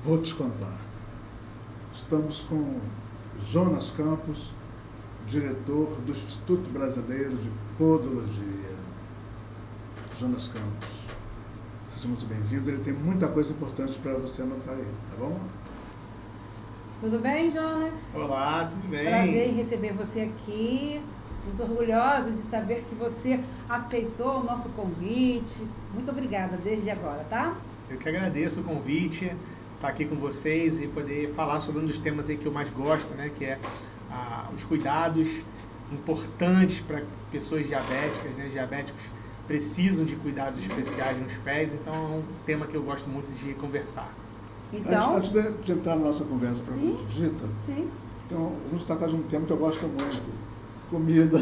Vou te contar. Estamos com Jonas Campos, diretor do Instituto Brasileiro de Podologia. Jonas Campos, seja muito bem-vindo. Ele tem muita coisa importante para você anotar aí, tá bom? Tudo bem, Jonas? Olá, tudo bem? Prazer em receber você aqui. Muito orgulhosa de saber que você aceitou o nosso convite. Muito obrigada desde agora, tá? Eu que agradeço o convite, estar aqui com vocês e poder falar sobre um dos temas aí que eu mais gosto, né? Que é os cuidados importantes para pessoas diabéticas, né? Diabéticos precisam de cuidados especiais nos pés, então é um tema que eu gosto muito de conversar. Então, Antes de entrar na nossa conversa dita, sim. então vamos tratar de um tema que eu gosto muito: comida.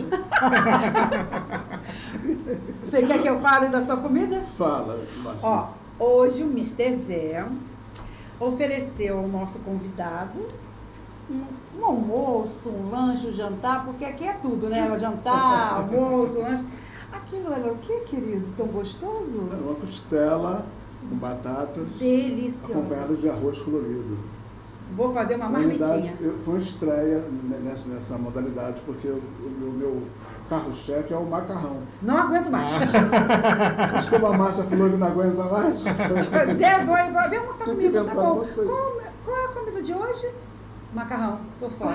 Você quer que eu fale da sua comida? Fala, Márcia. Ó, hoje o Mr. Zé ofereceu ao nosso convidado um almoço, um lanche, um jantar, porque aqui é tudo, né? Jantar, almoço, lanche. Aquilo era o que, querido? Tão gostoso? Uma costela com batatas, Delicioso. acompanhada de arroz colorido. Vou fazer uma Na verdade, marmitinha. foi uma estreia nessa modalidade, porque o meu carro-chefe é o macarrão. Não aguento mais. Mas como a Márcia falou que não aguenta mais, Zé, vem almoçar tem que comigo, tá inventar bom. alguma coisa. Qual é a comida de hoje? Macarrão, tô fora.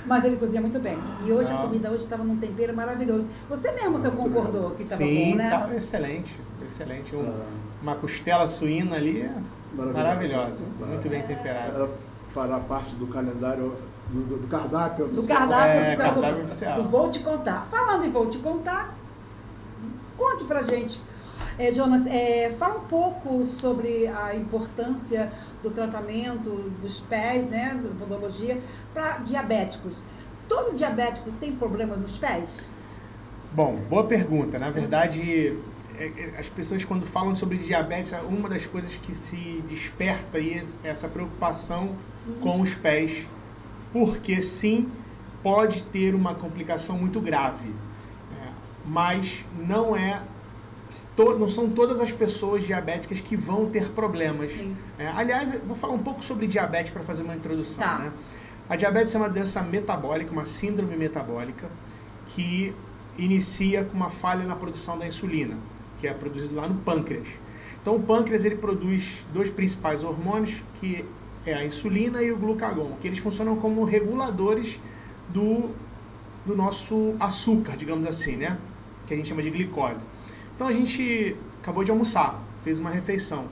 Mas ele cozinha muito bem. E hoje a comida estava num tempero maravilhoso. Você mesmo concordou que estava bom, né? Estava excelente, excelente. Uma costela suína ali, maravilhosa, muito bem temperada. Era para a parte do calendário, do cardápio Do oficial. cardápio oficial. do Vou Te Contar. Falando em Vou Te Contar, conte pra gente. Jonas, fala um pouco sobre a importância do tratamento dos pés, né, da podologia, para diabéticos. Todo diabético tem problema nos pés? Bom, boa pergunta. Na verdade, as pessoas quando falam sobre diabetes, uma das coisas que se desperta aí é essa preocupação com os pés, porque sim, pode ter uma complicação muito grave, mas não são todas as pessoas diabéticas que vão ter problemas. Aliás, eu vou falar um pouco sobre diabetes para fazer uma introdução. Tá. Né? A diabetes é uma doença metabólica, uma síndrome metabólica, que inicia com uma falha na produção da insulina, que é produzida lá no pâncreas. Então o pâncreas ele produz dois principais hormônios, que é a insulina e o glucagon, que eles funcionam como reguladores do nosso açúcar, digamos assim, né? Que a gente chama de glicose. Então a gente acabou de almoçar, fez uma refeição.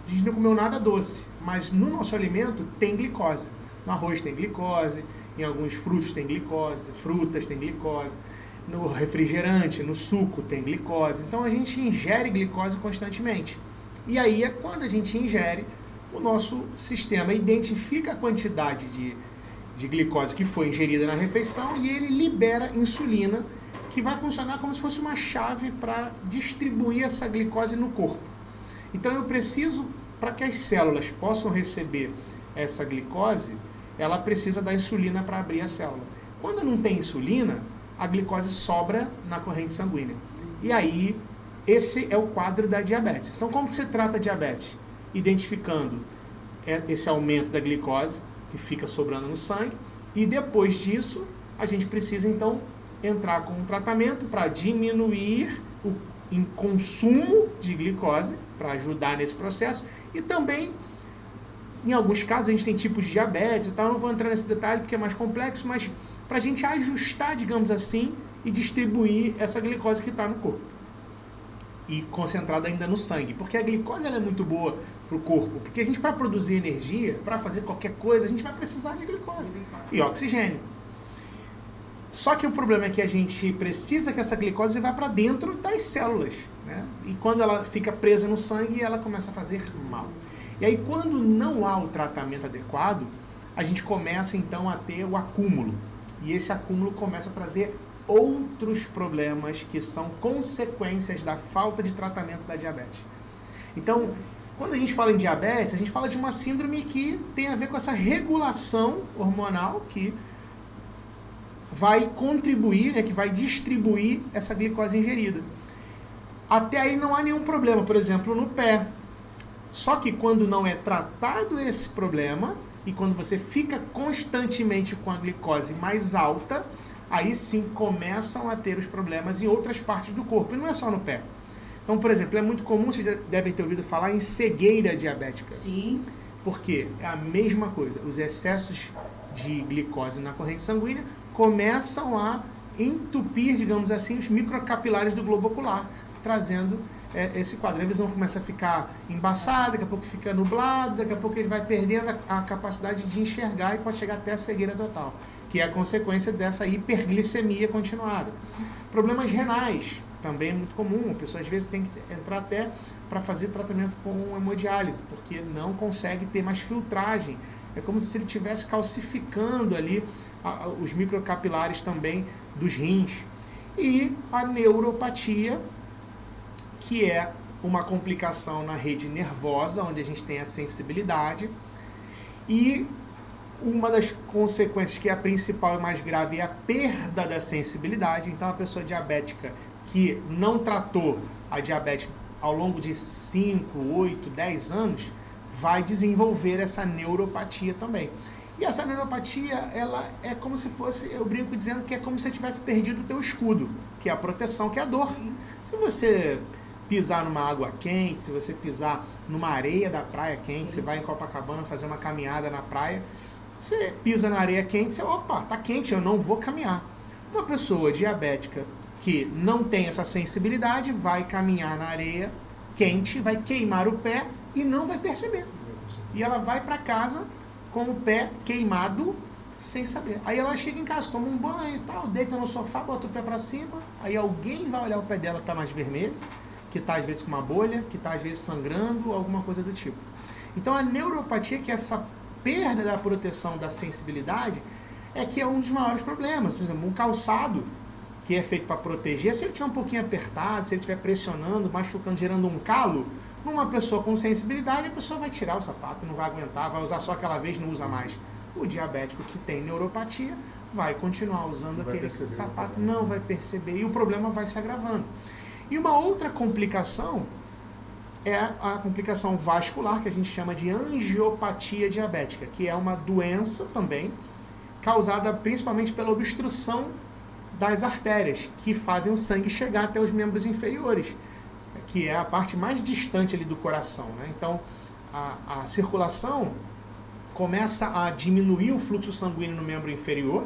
A gente não comeu nada doce, mas no nosso alimento tem glicose. No arroz tem glicose, em alguns frutos tem glicose, frutas tem glicose, no refrigerante, no suco tem glicose. Então a gente ingere glicose constantemente. E aí é quando a gente ingere, o nosso sistema identifica a quantidade de glicose que foi ingerida na refeição e ele libera insulina, que vai funcionar como se fosse uma chave para distribuir essa glicose no corpo. Então eu preciso, para que as células possam receber essa glicose, ela precisa da insulina para abrir a célula. Quando não tem insulina, a glicose sobra na corrente sanguínea. E aí, esse é o quadro da diabetes. Então como que se trata a diabetes? Identificando esse aumento da glicose, que fica sobrando no sangue, e depois disso, a gente precisa então entrar com um tratamento para diminuir o consumo de glicose, para ajudar nesse processo, e também, em alguns casos, a gente tem tipos de diabetes e tal, eu não vou entrar nesse detalhe porque é mais complexo, mas para a gente ajustar, digamos assim, e distribuir essa glicose que está no corpo. E concentrada ainda no sangue, porque a glicose ela é muito boa para o corpo, porque a gente, para produzir energia, para fazer qualquer coisa, a gente vai precisar de glicose e oxigênio. Só que o problema é que a gente precisa que essa glicose vá para dentro das células, né? E quando ela fica presa no sangue, ela começa a fazer mal. E aí, quando não há o tratamento adequado, a gente começa então a ter o acúmulo. E esse acúmulo começa a trazer outros problemas que são consequências da falta de tratamento da diabetes. Então, Quando a gente fala em diabetes, a gente fala de uma síndrome que tem a ver com essa regulação hormonal que vai contribuir, né, que vai distribuir essa glicose ingerida. Até aí não há nenhum problema, por exemplo, no pé. Só que quando não é tratado esse problema, e quando você fica constantemente com a glicose mais alta, aí sim começam a ter os problemas em outras partes do corpo, e não é só no pé. Então, por exemplo, é muito comum, vocês devem ter ouvido falar em cegueira diabética. Sim. Por quê? É a mesma coisa. Os excessos de glicose na corrente sanguínea começam a entupir, digamos assim, os microcapilares do globo ocular, trazendo esse quadro. A visão começa a ficar embaçada, daqui a pouco fica nublada, daqui a pouco ele vai perdendo a capacidade de enxergar e pode chegar até a cegueira total, que é a consequência dessa hiperglicemia continuada. Problemas renais, também é muito comum, a pessoa às vezes tem que entrar até para fazer tratamento com hemodiálise, porque não consegue ter mais filtragem. É como se ele estivesse calcificando ali os microcapilares também dos rins. E a neuropatia, que é uma complicação na rede nervosa, onde a gente tem a sensibilidade. E uma das consequências, que é a principal e mais grave, é a perda da sensibilidade. Então, a pessoa diabética que não tratou a diabetes ao longo de 5, 8, 10 anos, vai desenvolver essa neuropatia também. E essa neuropatia, ela é como se fosse, eu brinco dizendo que é como se você tivesse perdido o teu escudo, que é a proteção, que é a dor. Se você pisar numa água quente, se você pisar numa areia da praia quente, você vai em Copacabana fazer uma caminhada na praia, você pisa na areia quente, você, opa, tá quente, eu não vou caminhar. Uma pessoa diabética que não tem essa sensibilidade vai caminhar na areia quente, vai queimar o pé e não vai perceber. E ela vai para casa com o pé queimado sem saber. Aí ela chega em casa, toma um banho e tal, deita no sofá, bota o pé para cima, aí alguém vai olhar o pé dela que tá mais vermelho, que está às vezes com uma bolha, que está às vezes sangrando, alguma coisa do tipo. Então a neuropatia, que é essa perda da proteção da sensibilidade, é que é um dos maiores problemas. Por exemplo, um calçado que é feito para proteger, se ele estiver um pouquinho apertado, se ele estiver pressionando, machucando, gerando um calo, numa pessoa com sensibilidade, a pessoa vai tirar o sapato, não vai aguentar, vai usar só aquela vez, não usa mais. O diabético que tem neuropatia vai continuar usando aquele sapato, não vai perceber, e o problema vai se agravando. E uma outra complicação é a complicação vascular, que a gente chama de angiopatia diabética, que é uma doença também causada principalmente pela obstrução das artérias, que fazem o sangue chegar até os membros inferiores, que é a parte mais distante ali do coração, né? Então, a circulação começa a diminuir o fluxo sanguíneo no membro inferior,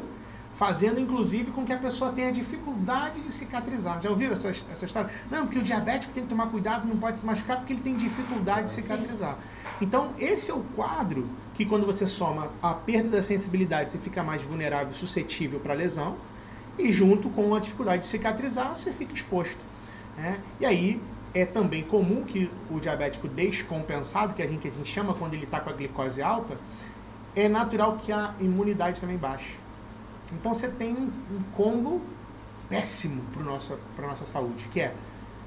fazendo inclusive com que a pessoa tenha dificuldade de cicatrizar. Já ouviram essa história? Não, porque o diabético tem que tomar cuidado, não pode se machucar porque ele tem dificuldade de cicatrizar. Sim. Então, esse é o quadro que, quando você soma a perda da sensibilidade, você fica mais vulnerável, suscetível para lesão, e junto com a dificuldade de cicatrizar, você fica exposto, né? E aí é também comum que o diabético descompensado, que a gente chama quando ele está com a glicose alta, é natural que a imunidade também baixe. Então você tem um combo péssimo para a nossa saúde, que é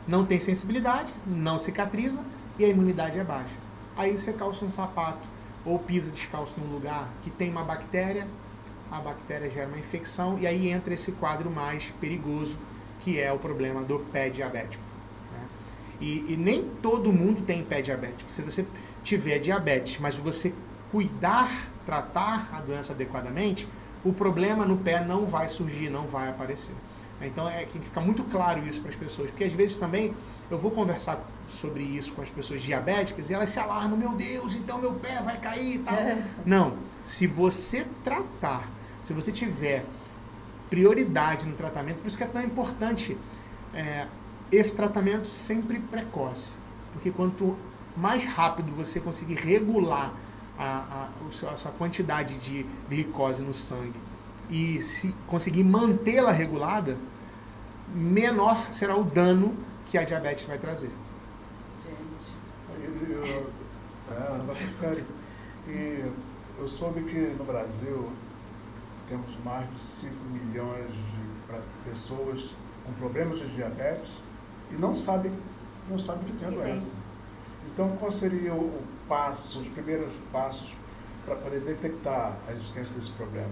não tem sensibilidade, não cicatriza e a imunidade é baixa. Aí você calça um sapato ou pisa descalço num lugar que tem uma bactéria, a bactéria gera uma infecção e aí entra esse quadro mais perigoso, que é o problema do pé diabético, né? E nem todo mundo tem pé diabético. Se você tiver diabetes, mas você tratar a doença adequadamente, o problema no pé não vai surgir, não vai aparecer. Então tem que ficar muito claro isso para as pessoas, porque às vezes também eu vou conversar sobre isso com as pessoas diabéticas e elas se alarmam, meu Deus, então meu pé vai cair e tal. Não, se você tratar, se você tiver prioridade no tratamento, por isso que é tão importante esse tratamento sempre precoce, porque quanto mais rápido você conseguir regular a sua quantidade de glicose no sangue e se conseguir mantê-la regulada, menor será o dano que a diabetes vai trazer. Gente. É um negócio sério. E eu soube que no Brasil temos mais de 5 milhões de pessoas com problemas de diabetes e não sabem que tem a doença. Então, qual seria o passo, os primeiros passos para poder detectar a existência desse problema?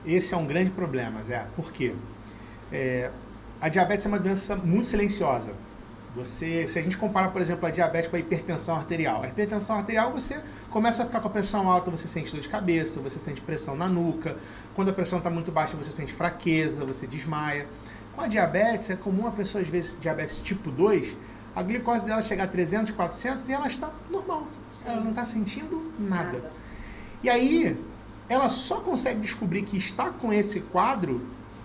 Esse é um grande problema, Zé. Por quê? A diabetes é uma doença muito silenciosa. Se a gente compara, por exemplo, a diabetes com a hipertensão arterial. A hipertensão arterial, você começa a ficar com a pressão alta, você sente dor de cabeça, você sente pressão na nuca. Quando a pressão está muito baixa, você sente fraqueza, você desmaia. Com a diabetes, é comum a pessoa, às vezes, diabetes tipo 2, a glicose dela chegar a 300, 400 e ela está normal. Sim. Ela não está sentindo nada. E aí, ela só consegue descobrir que está com esse quadro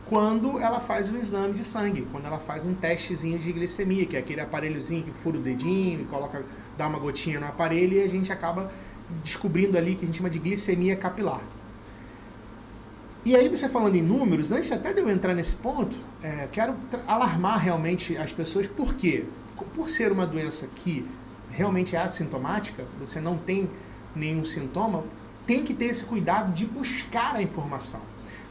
quando ela faz um exame de sangue, quando ela faz um testezinho de glicemia, que é aquele aparelhozinho que fura o dedinho e dá uma gotinha no aparelho e a gente acaba descobrindo ali que a gente chama de glicemia capilar. E aí você falando em números, antes até de eu entrar nesse ponto, quero alarmar realmente as pessoas, por quê? Por ser uma doença que realmente é assintomática, você não tem nenhum sintoma, tem que ter esse cuidado de buscar a informação.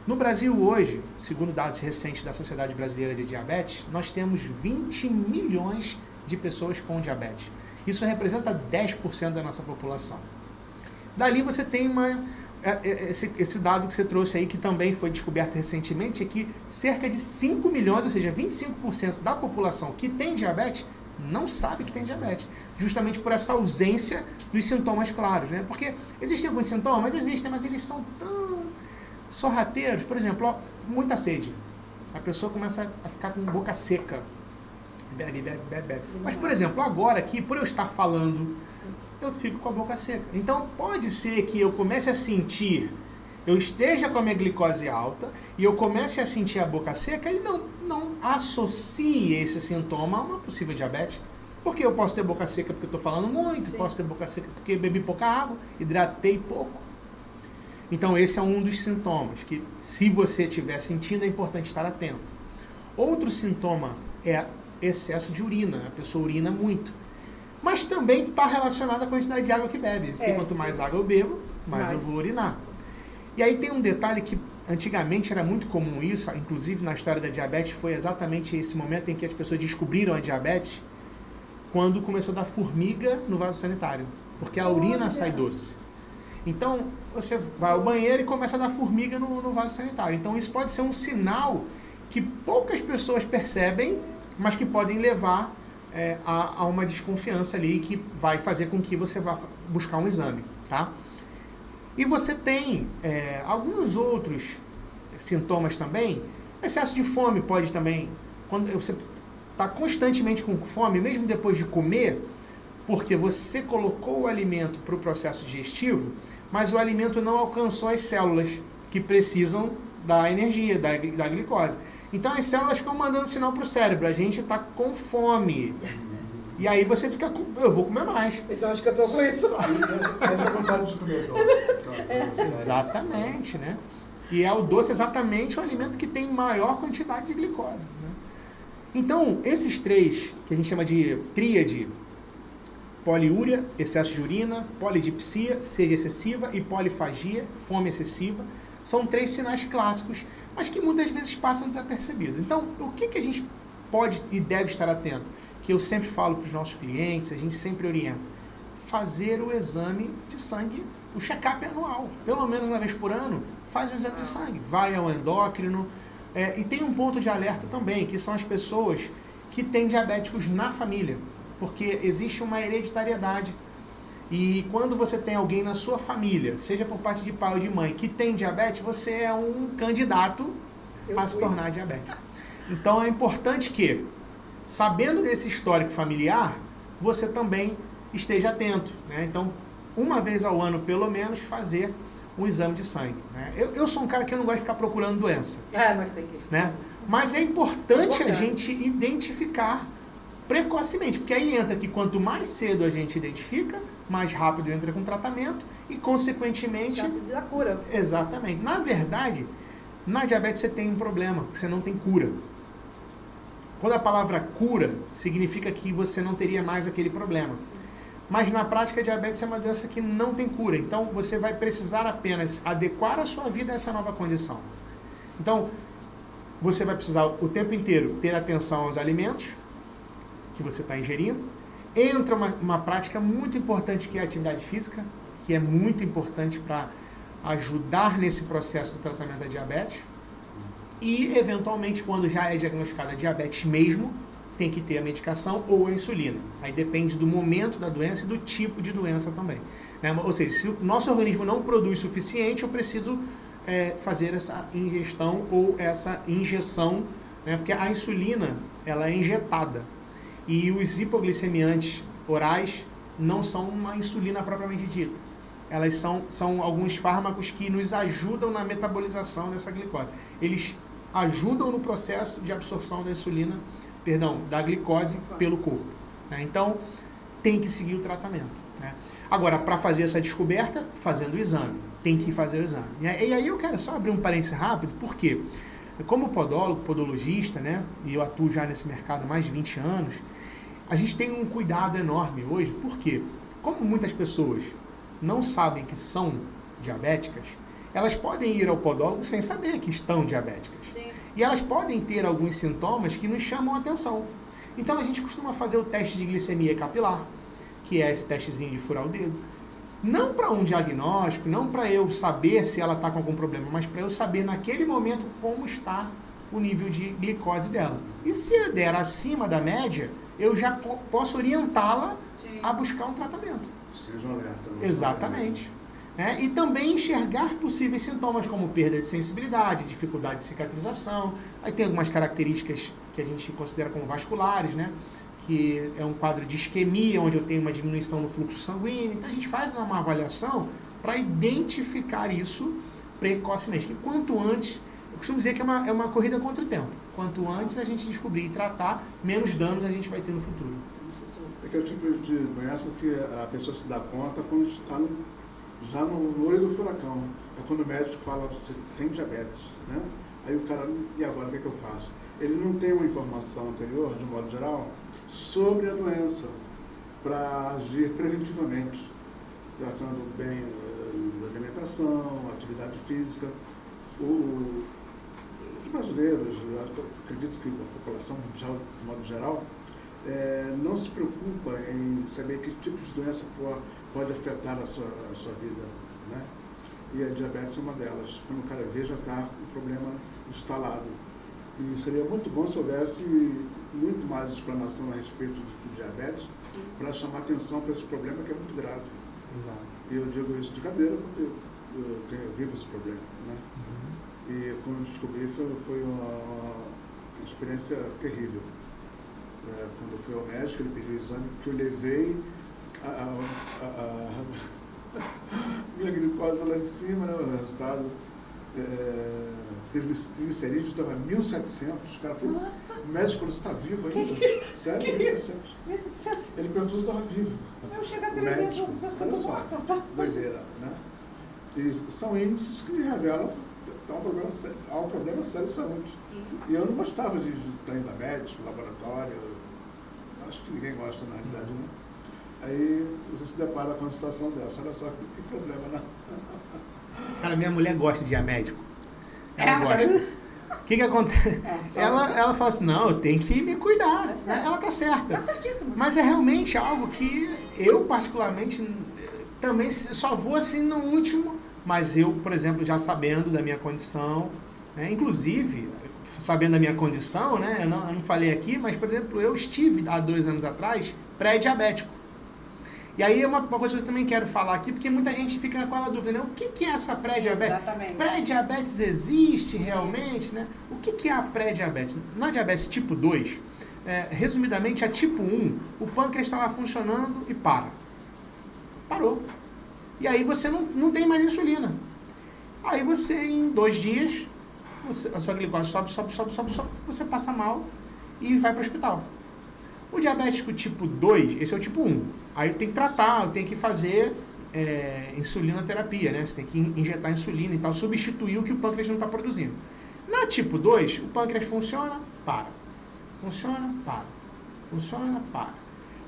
No Brasil hoje, segundo dados recentes da Sociedade Brasileira de Diabetes, nós temos 20 milhões de pessoas com diabetes. Isso representa 10% da nossa população. Dali você tem esse dado que você trouxe aí, que também foi descoberto recentemente, é que cerca de 5 milhões, ou seja, 25% da população que tem diabetes, não sabe que tem diabetes. Justamente por essa ausência dos sintomas claros, né? Porque existem alguns sintomas? Existem, mas eles são tão sorrateiros. Por exemplo, muita sede. A pessoa começa a ficar com boca seca. Bebe. Mas, por exemplo, agora aqui, por eu estar falando, eu fico com a boca seca. Então, pode ser que eu comece a sentir, eu esteja com a minha glicose alta e eu comece a sentir a boca seca e não associe esse sintoma a uma possível diabetes. Porque eu posso ter boca seca porque eu estou falando muito, posso ter boca seca porque bebi pouca água, hidratei pouco. Então, esse é um dos sintomas que, se você estiver sentindo, é importante estar atento. Outro sintoma é excesso de urina. A pessoa urina muito. Mas também está relacionado à quantidade de água que bebe. Porque quanto mais água eu bebo, mais eu vou urinar. E aí tem um detalhe que antigamente era muito comum isso, inclusive na história da diabetes, foi exatamente esse momento em que as pessoas descobriram a diabetes, quando começou a dar formiga no vaso sanitário. Porque a urina sai doce. Então, você vai ao banheiro e começa a dar formiga no vaso sanitário. Então, isso pode ser um sinal que poucas pessoas percebem, mas que podem levar a uma desconfiança ali, que vai fazer com que você vá buscar um exame, tá? E você tem alguns outros sintomas também. Excesso de fome pode também, quando você está constantemente com fome, mesmo depois de comer, porque você colocou o alimento para o processo digestivo, mas o alimento não alcançou as células que precisam da energia, da glicose. Então as células ficam mandando sinal para o cérebro, a gente está com fome. E aí você fica eu vou comer mais. Então acho que eu estou com isso. Essa vontade de comer doce. Exatamente, né? E o doce é exatamente o alimento que tem maior quantidade de glicose. Né? Então, esses três, que a gente chama de tríade, poliúria, excesso de urina, polidipsia, sede excessiva e polifagia, fome excessiva, são três sinais clássicos, mas que muitas vezes passam desapercebidos. Então, o que a gente pode e deve estar atento? Que eu sempre falo para os nossos clientes, a gente sempre orienta. Fazer o exame de sangue, o check-up anual. Pelo menos uma vez por ano, faz o exame de sangue. Vai ao endócrino. E tem um ponto de alerta também, que são as pessoas que têm diabéticos na família. Porque existe uma hereditariedade. E quando você tem alguém na sua família, seja por parte de pai ou de mãe, que tem diabetes, você é um candidato a se tornar diabético. Então é importante que, sabendo desse histórico familiar, você também esteja atento. Né? Então, uma vez ao ano, pelo menos, fazer um exame de sangue. Né? Eu sou um cara que eu não gosto de ficar procurando doença. Mas tem que... Né? Mas é importante a gente identificar precocemente, porque aí entra que quanto mais cedo a gente identifica, mais rápido entra com tratamento e, consequentemente... chance da cura. Exatamente. Na verdade, na diabetes você tem um problema, que você não tem cura. Quando a palavra cura, significa que você não teria mais aquele problema. Mas na prática, a diabetes é uma doença que não tem cura. Então, você vai precisar apenas adequar a sua vida a essa nova condição. Então, você vai precisar o tempo inteiro ter atenção aos alimentos que você está ingerindo, entra uma prática muito importante que é a atividade física, que é muito importante para ajudar nesse processo do tratamento da diabetes. E, eventualmente, quando já é diagnosticada a diabetes mesmo, tem que ter a medicação ou a insulina. Aí depende do momento da doença e do tipo de doença também. Né? Ou seja, se o nosso organismo não produz suficiente, eu preciso fazer essa ingestão ou essa injeção, né? Porque a insulina ela é injetada. E os hipoglicemiantes orais não são uma insulina propriamente dita. Elas são alguns fármacos que nos ajudam na metabolização dessa glicose. Eles ajudam no processo de absorção da insulina, da glicose pelo corpo. Né? Então, tem que seguir o tratamento. Né? Agora, para fazer essa descoberta, fazendo o exame. Tem que fazer o exame. E aí eu quero só abrir um parênteses rápido, porque como podólogo, podologista, né, e eu atuo já nesse mercado há mais de 20 anos, a gente tem um cuidado enorme hoje, porque como muitas pessoas não sabem que são diabéticas, elas podem ir ao podólogo sem saber que estão diabéticas. Sim. E elas podem ter alguns sintomas que nos chamam a atenção. Então a gente costuma fazer o teste de glicemia capilar, que é esse testezinho de furar o dedo. Não para um diagnóstico, não para eu saber se ela está com algum problema, mas para eu saber naquele momento como está o nível de glicose dela. E se der acima da média, eu já posso orientá-la a buscar um tratamento. Seja alerta. Exatamente. E também enxergar possíveis sintomas como perda de sensibilidade, dificuldade de cicatrização. Aí tem algumas características que a gente considera como vasculares, né? Que é um quadro de isquemia, onde eu tenho uma diminuição no fluxo sanguíneo. Então a gente faz uma avaliação para identificar isso precocemente. Que quanto antes, eu costumo dizer que é uma corrida contra o tempo. Quanto antes a gente descobrir e tratar, menos danos a gente vai ter no futuro. É que é o tipo de doença que a pessoa se dá conta quando está já no olho do furacão. É quando o médico fala, você tem diabetes, né? Aí o cara, e agora o que é que eu faço? Ele não tem uma informação anterior, de modo geral, sobre a doença, para agir preventivamente, tratando bem a alimentação, a atividade física. Os brasileiros, eu acredito que a população mundial, de modo geral, não se preocupa em saber que tipo de doença pode afetar a sua vida, né? E a diabetes é uma delas. Quando o cara vê, já está com o problema instalado. E seria muito bom se houvesse muito mais explanação a respeito do diabetes para chamar atenção para esse problema que é muito grave. Exato. E eu digo isso de cadeira porque eu vivo esse problema, né? E quando eu descobri foi uma experiência terrível. Quando eu fui ao médico, ele pediu o exame que eu levei minha glicose lá de cima, né, o resultado triglicerídeos estava 1.700, o cara falou, nossa, o médico falou, você está vivo ainda? Sério? 1.700. Ele perguntou se estava vivo. Eu chego a 300, eu penso que eu estou morta. Tá? Doideira, né? E são índices que revelam que há um problema sério de saúde. Sim. E eu não gostava de estar indo a médico, laboratório, acho que ninguém gosta na realidade, né? Aí você se depara com uma situação dessa, olha só que problema, né? Cara, minha mulher gosta de ir a médico. Ela gosta. O que acontece? Ela fala assim, não, eu tenho que me cuidar. Ela tá certa. Tá certíssimo. Mas é realmente algo que eu, particularmente, também só vou assim no último, mas eu, por exemplo, já sabendo da minha condição, né, inclusive, sabendo da minha condição, né, eu não falei aqui, mas, por exemplo, eu estive há 2 anos atrás pré-diabético. E aí é uma coisa que eu também quero falar aqui, porque muita gente fica com aquela dúvida, né? O que é essa pré-diabetes? Exatamente. Pré-diabetes existe realmente, né? O que é a pré-diabetes? Na diabetes tipo 2, resumidamente, a tipo 1, o pâncreas estava funcionando e parou. E aí você não tem mais insulina. Aí você, em 2 dias, a sua glicose sobe, você passa mal e vai para o hospital. O diabético tipo 2, esse é o tipo 1. Aí tem que tratar, tem que fazer insulinoterapia, né? Você tem que injetar insulina e tal, substituir o que o pâncreas não está produzindo. Na tipo 2, o pâncreas funciona, para. Funciona, para. Funciona, para.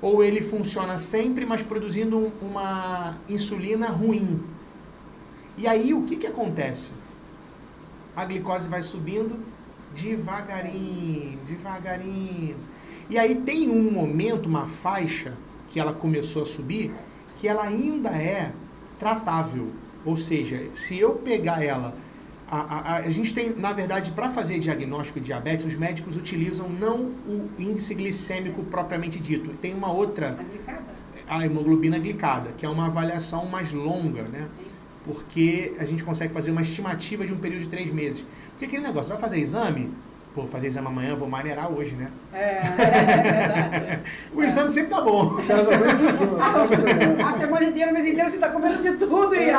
Ou ele funciona sempre, mas produzindo uma insulina ruim. E aí o que acontece? A glicose vai subindo devagarinho. E aí tem um momento, uma faixa, que ela começou a subir, que ela ainda é tratável. Ou seja, se eu pegar ela... A gente tem, na verdade, para fazer diagnóstico de diabetes, os médicos utilizam não o índice glicêmico propriamente dito. Tem uma outra... A glicada? A hemoglobina glicada, que é uma avaliação mais longa, né? Sim. Porque a gente consegue fazer uma estimativa de um período de 3 meses. Porque aquele negócio, vai fazer exame? Pô, fazer exame amanhã, vou maneirar hoje, né? É verdade. O exame sempre tá bom. A semana inteira, o mês inteiro, você está comendo de tudo e...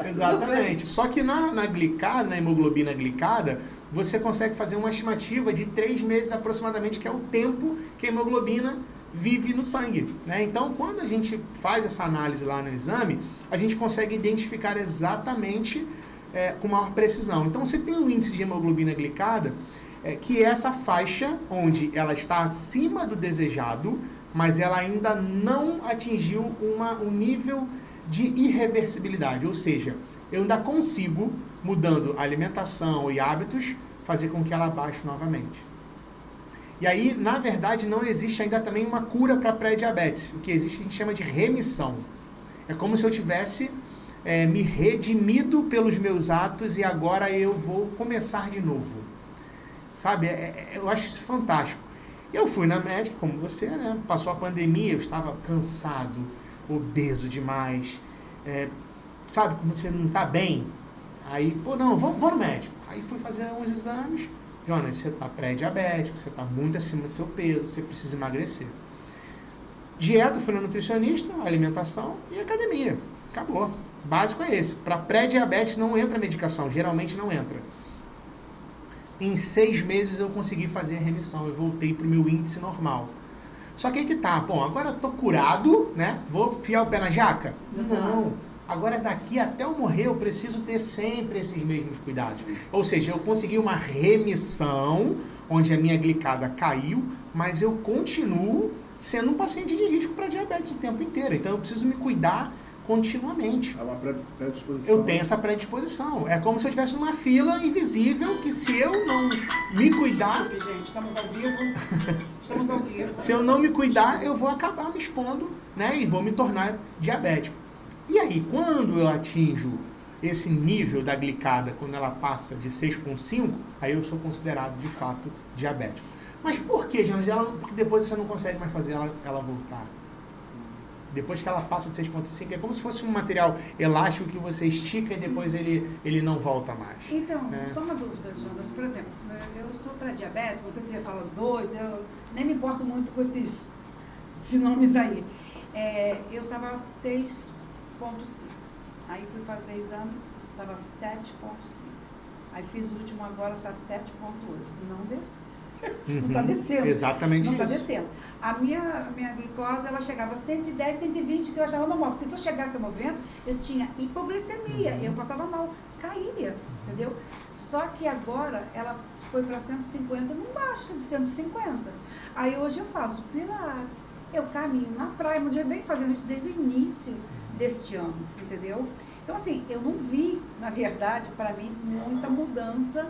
Exatamente. Só que na glicada, na hemoglobina glicada, você consegue fazer uma estimativa de 3 meses aproximadamente, que é o tempo que a hemoglobina vive no sangue, né? Então, quando a gente faz essa análise lá no exame, a gente consegue identificar exatamente com maior precisão. Então, você tem um índice de hemoglobina glicada, que é essa faixa onde ela está acima do desejado, mas ela ainda não atingiu um nível de irreversibilidade, ou seja, eu ainda consigo, mudando a alimentação e hábitos, fazer com que ela baixe novamente. E aí, na verdade, não existe ainda também uma cura para pré-diabetes. O que existe a gente chama de remissão. É como se eu tivesse me redimido pelos meus atos e agora eu vou começar de novo. Sabe? Eu acho isso fantástico. Eu fui na médica, como você, né? Passou a pandemia, eu estava cansado, obeso demais. Sabe, como você não está bem? Aí, pô, não, vou no médico. Aí fui fazer uns exames. Jonas, você está pré-diabético, você está muito acima do seu peso, você precisa emagrecer. Dieta, fui no nutricionista, alimentação e academia. Acabou. Básico é esse. Para pré-diabetes não entra medicação, geralmente não entra. Em 6 meses eu consegui fazer a remissão, eu voltei para o meu índice normal. Só que aí que tá, bom, agora eu tô curado, né? Vou fiar o pé na jaca? Não. Agora daqui até eu morrer eu preciso ter sempre esses mesmos cuidados. Ou seja, eu consegui uma remissão, onde a minha glicada caiu, mas eu continuo sendo um paciente de risco para diabetes o tempo inteiro. Então eu preciso me cuidar continuamente. É uma predisposição. Eu tenho essa predisposição. É como se eu estivesse numa fila invisível que se eu não me cuidar... Desculpe, gente, estamos ao vivo. Estamos ao vivo. Se eu não me cuidar, eu vou acabar me expondo, né? E vou me tornar diabético. E aí, quando eu atinjo esse nível da glicada, quando ela passa de 6,5, aí eu sou considerado, de fato, diabético. Mas por que, Jonas? Porque depois você não consegue mais fazer ela voltar. Depois que ela passa de 6,5, é como se fosse um material elástico que você estica e depois ele não volta mais. Então, só uma dúvida, Jonas. Por exemplo, eu sou pré-diabético, não sei se você fala 2, eu nem me importo muito com esses nomes aí. Eu estava 6,5. Aí fui fazer exame, estava 7,5. Aí fiz o último agora, está 7,8. Não desceu. Não está descendo. Exatamente isso. Não está descendo. A minha glicose, ela chegava a 110, 120, que eu achava normal. Porque se eu chegasse a 90, eu tinha hipoglicemia, eu passava mal, caía, entendeu? Só que agora ela foi para 150, não baixa de 150. Aí hoje eu faço pilates, eu caminho na praia, mas eu venho fazendo isso desde o início deste ano, entendeu? Então, assim, eu não vi, na verdade, para mim, muita mudança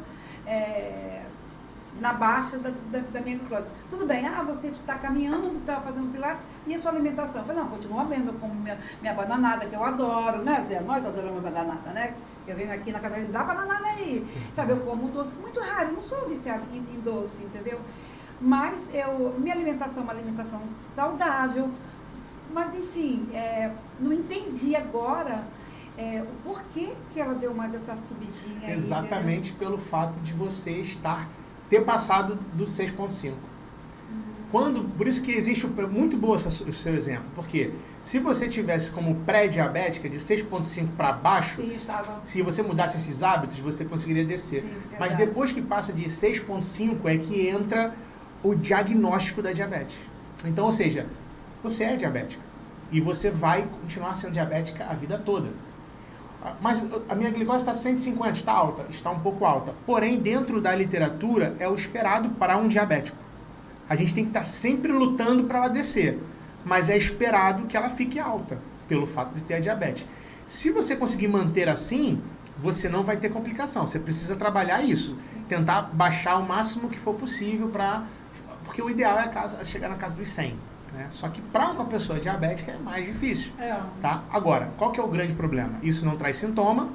na baixa da minha glicose. Tudo bem, você está caminhando, está fazendo pilates, e a sua alimentação? Eu falei, não, continua mesmo, eu como minha bananada, que eu adoro, né, Zé? Nós adoramos bananada, né? Eu venho aqui na casa, dá bananada aí. Sabe, eu como doce, muito raro, eu não sou viciada em doce, entendeu? Mas minha alimentação é uma alimentação saudável, mas enfim, não entendi agora o porquê que ela deu mais essa subidinha. Exatamente aí, pelo fato de você ter passado do 6,5. Por isso que existe muito bom o seu exemplo, porque se você tivesse como pré-diabética de 6,5 para baixo, sim, se você mudasse esses hábitos, você conseguiria descer. Sim, mas depois que passa de 6,5 é que entra o diagnóstico da diabetes. Então, ou seja, você é diabética e você vai continuar sendo diabética a vida toda. Mas a minha glicose está 150, está alta? Está um pouco alta. Porém, dentro da literatura, é o esperado para um diabético. A gente tem que estar sempre lutando para ela descer. Mas é esperado que ela fique alta, pelo fato de ter a diabetes. Se você conseguir manter assim, você não vai ter complicação. Você precisa trabalhar isso. Tentar baixar o máximo que for possível porque o ideal é chegar na casa dos 100. né? Só que para uma pessoa diabética é mais difícil. É. Tá? Agora, qual que é o grande problema? Isso não traz sintoma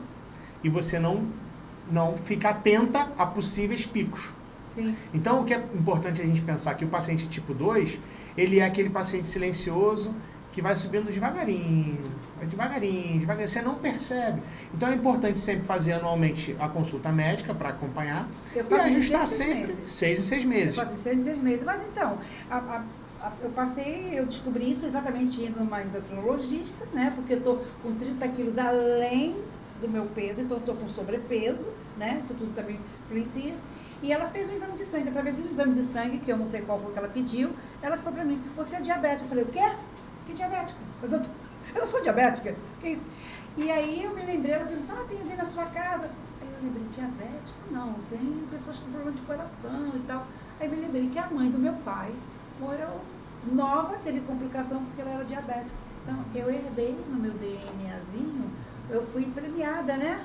e você não fica atenta a possíveis picos. Sim. Então, o que é importante a gente pensar que o paciente tipo 2, ele é aquele paciente silencioso que vai subindo devagarinho, você não percebe. Então, é importante sempre fazer anualmente a consulta médica para acompanhar Eu e faço de ajustar 6 em 6 sempre meses. 6 em 6 meses. Eu faço de 6 em 6 meses. Mas então, eu descobri isso exatamente indo numa endocrinologista, né? Porque eu estou com 30 quilos além do meu peso, então eu estou com sobrepeso, né? Isso tudo também influencia. E ela fez um exame de sangue. Através do exame de sangue, que eu não sei qual foi que ela pediu, ela falou pra mim, você é diabética. Eu falei, o quê? Que diabética? Eu falei, doutor, eu não sou diabética. Que isso? E aí eu me lembrei, ela perguntou, tem alguém na sua casa? Aí eu lembrei, diabético? Não, tem pessoas com problema de coração e tal. Aí eu me lembrei que a mãe do meu pai morreu nova, teve complicação porque ela era diabética. Então, eu herdei no meu DNAzinho, eu fui premiada, né?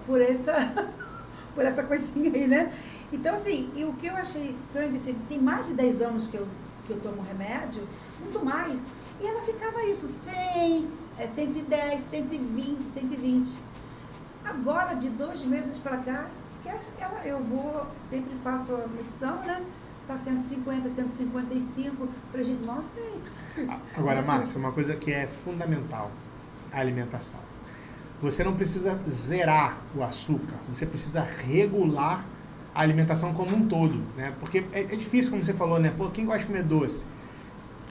Por essa coisinha aí, né? Então, assim, e o que eu achei estranho, disse, tem mais de 10 anos que eu tomo remédio, muito mais, e ela ficava isso, 100, 110, 120, 120. Agora, de 2 meses para cá, eu sempre faço a medição, né? Tá 150, 155. Falei, gente, não aceito. Agora, Márcia, uma coisa que é fundamental, a alimentação. Você não precisa zerar o açúcar, você precisa regular a alimentação como um todo, né? Porque é difícil, como você falou, né? Pô, quem gosta de comer doce?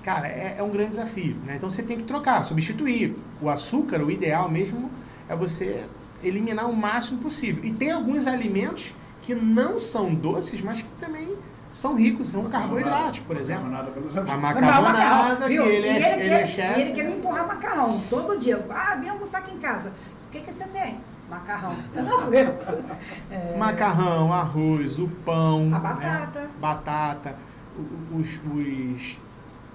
Cara, é um grande desafio, né? Então você tem que trocar, substituir. O açúcar, o ideal mesmo é você eliminar o máximo possível. E tem alguns alimentos que não são doces, mas que também são ricos, são carboidratos, por exemplo. A macarronada, que ele é chefe. E ele quer me empurrar macarrão todo dia. Vem almoçar aqui em casa. O que você tem? Macarrão. Eu não aguento. Macarrão, arroz, o pão. A batata. Né? Batata.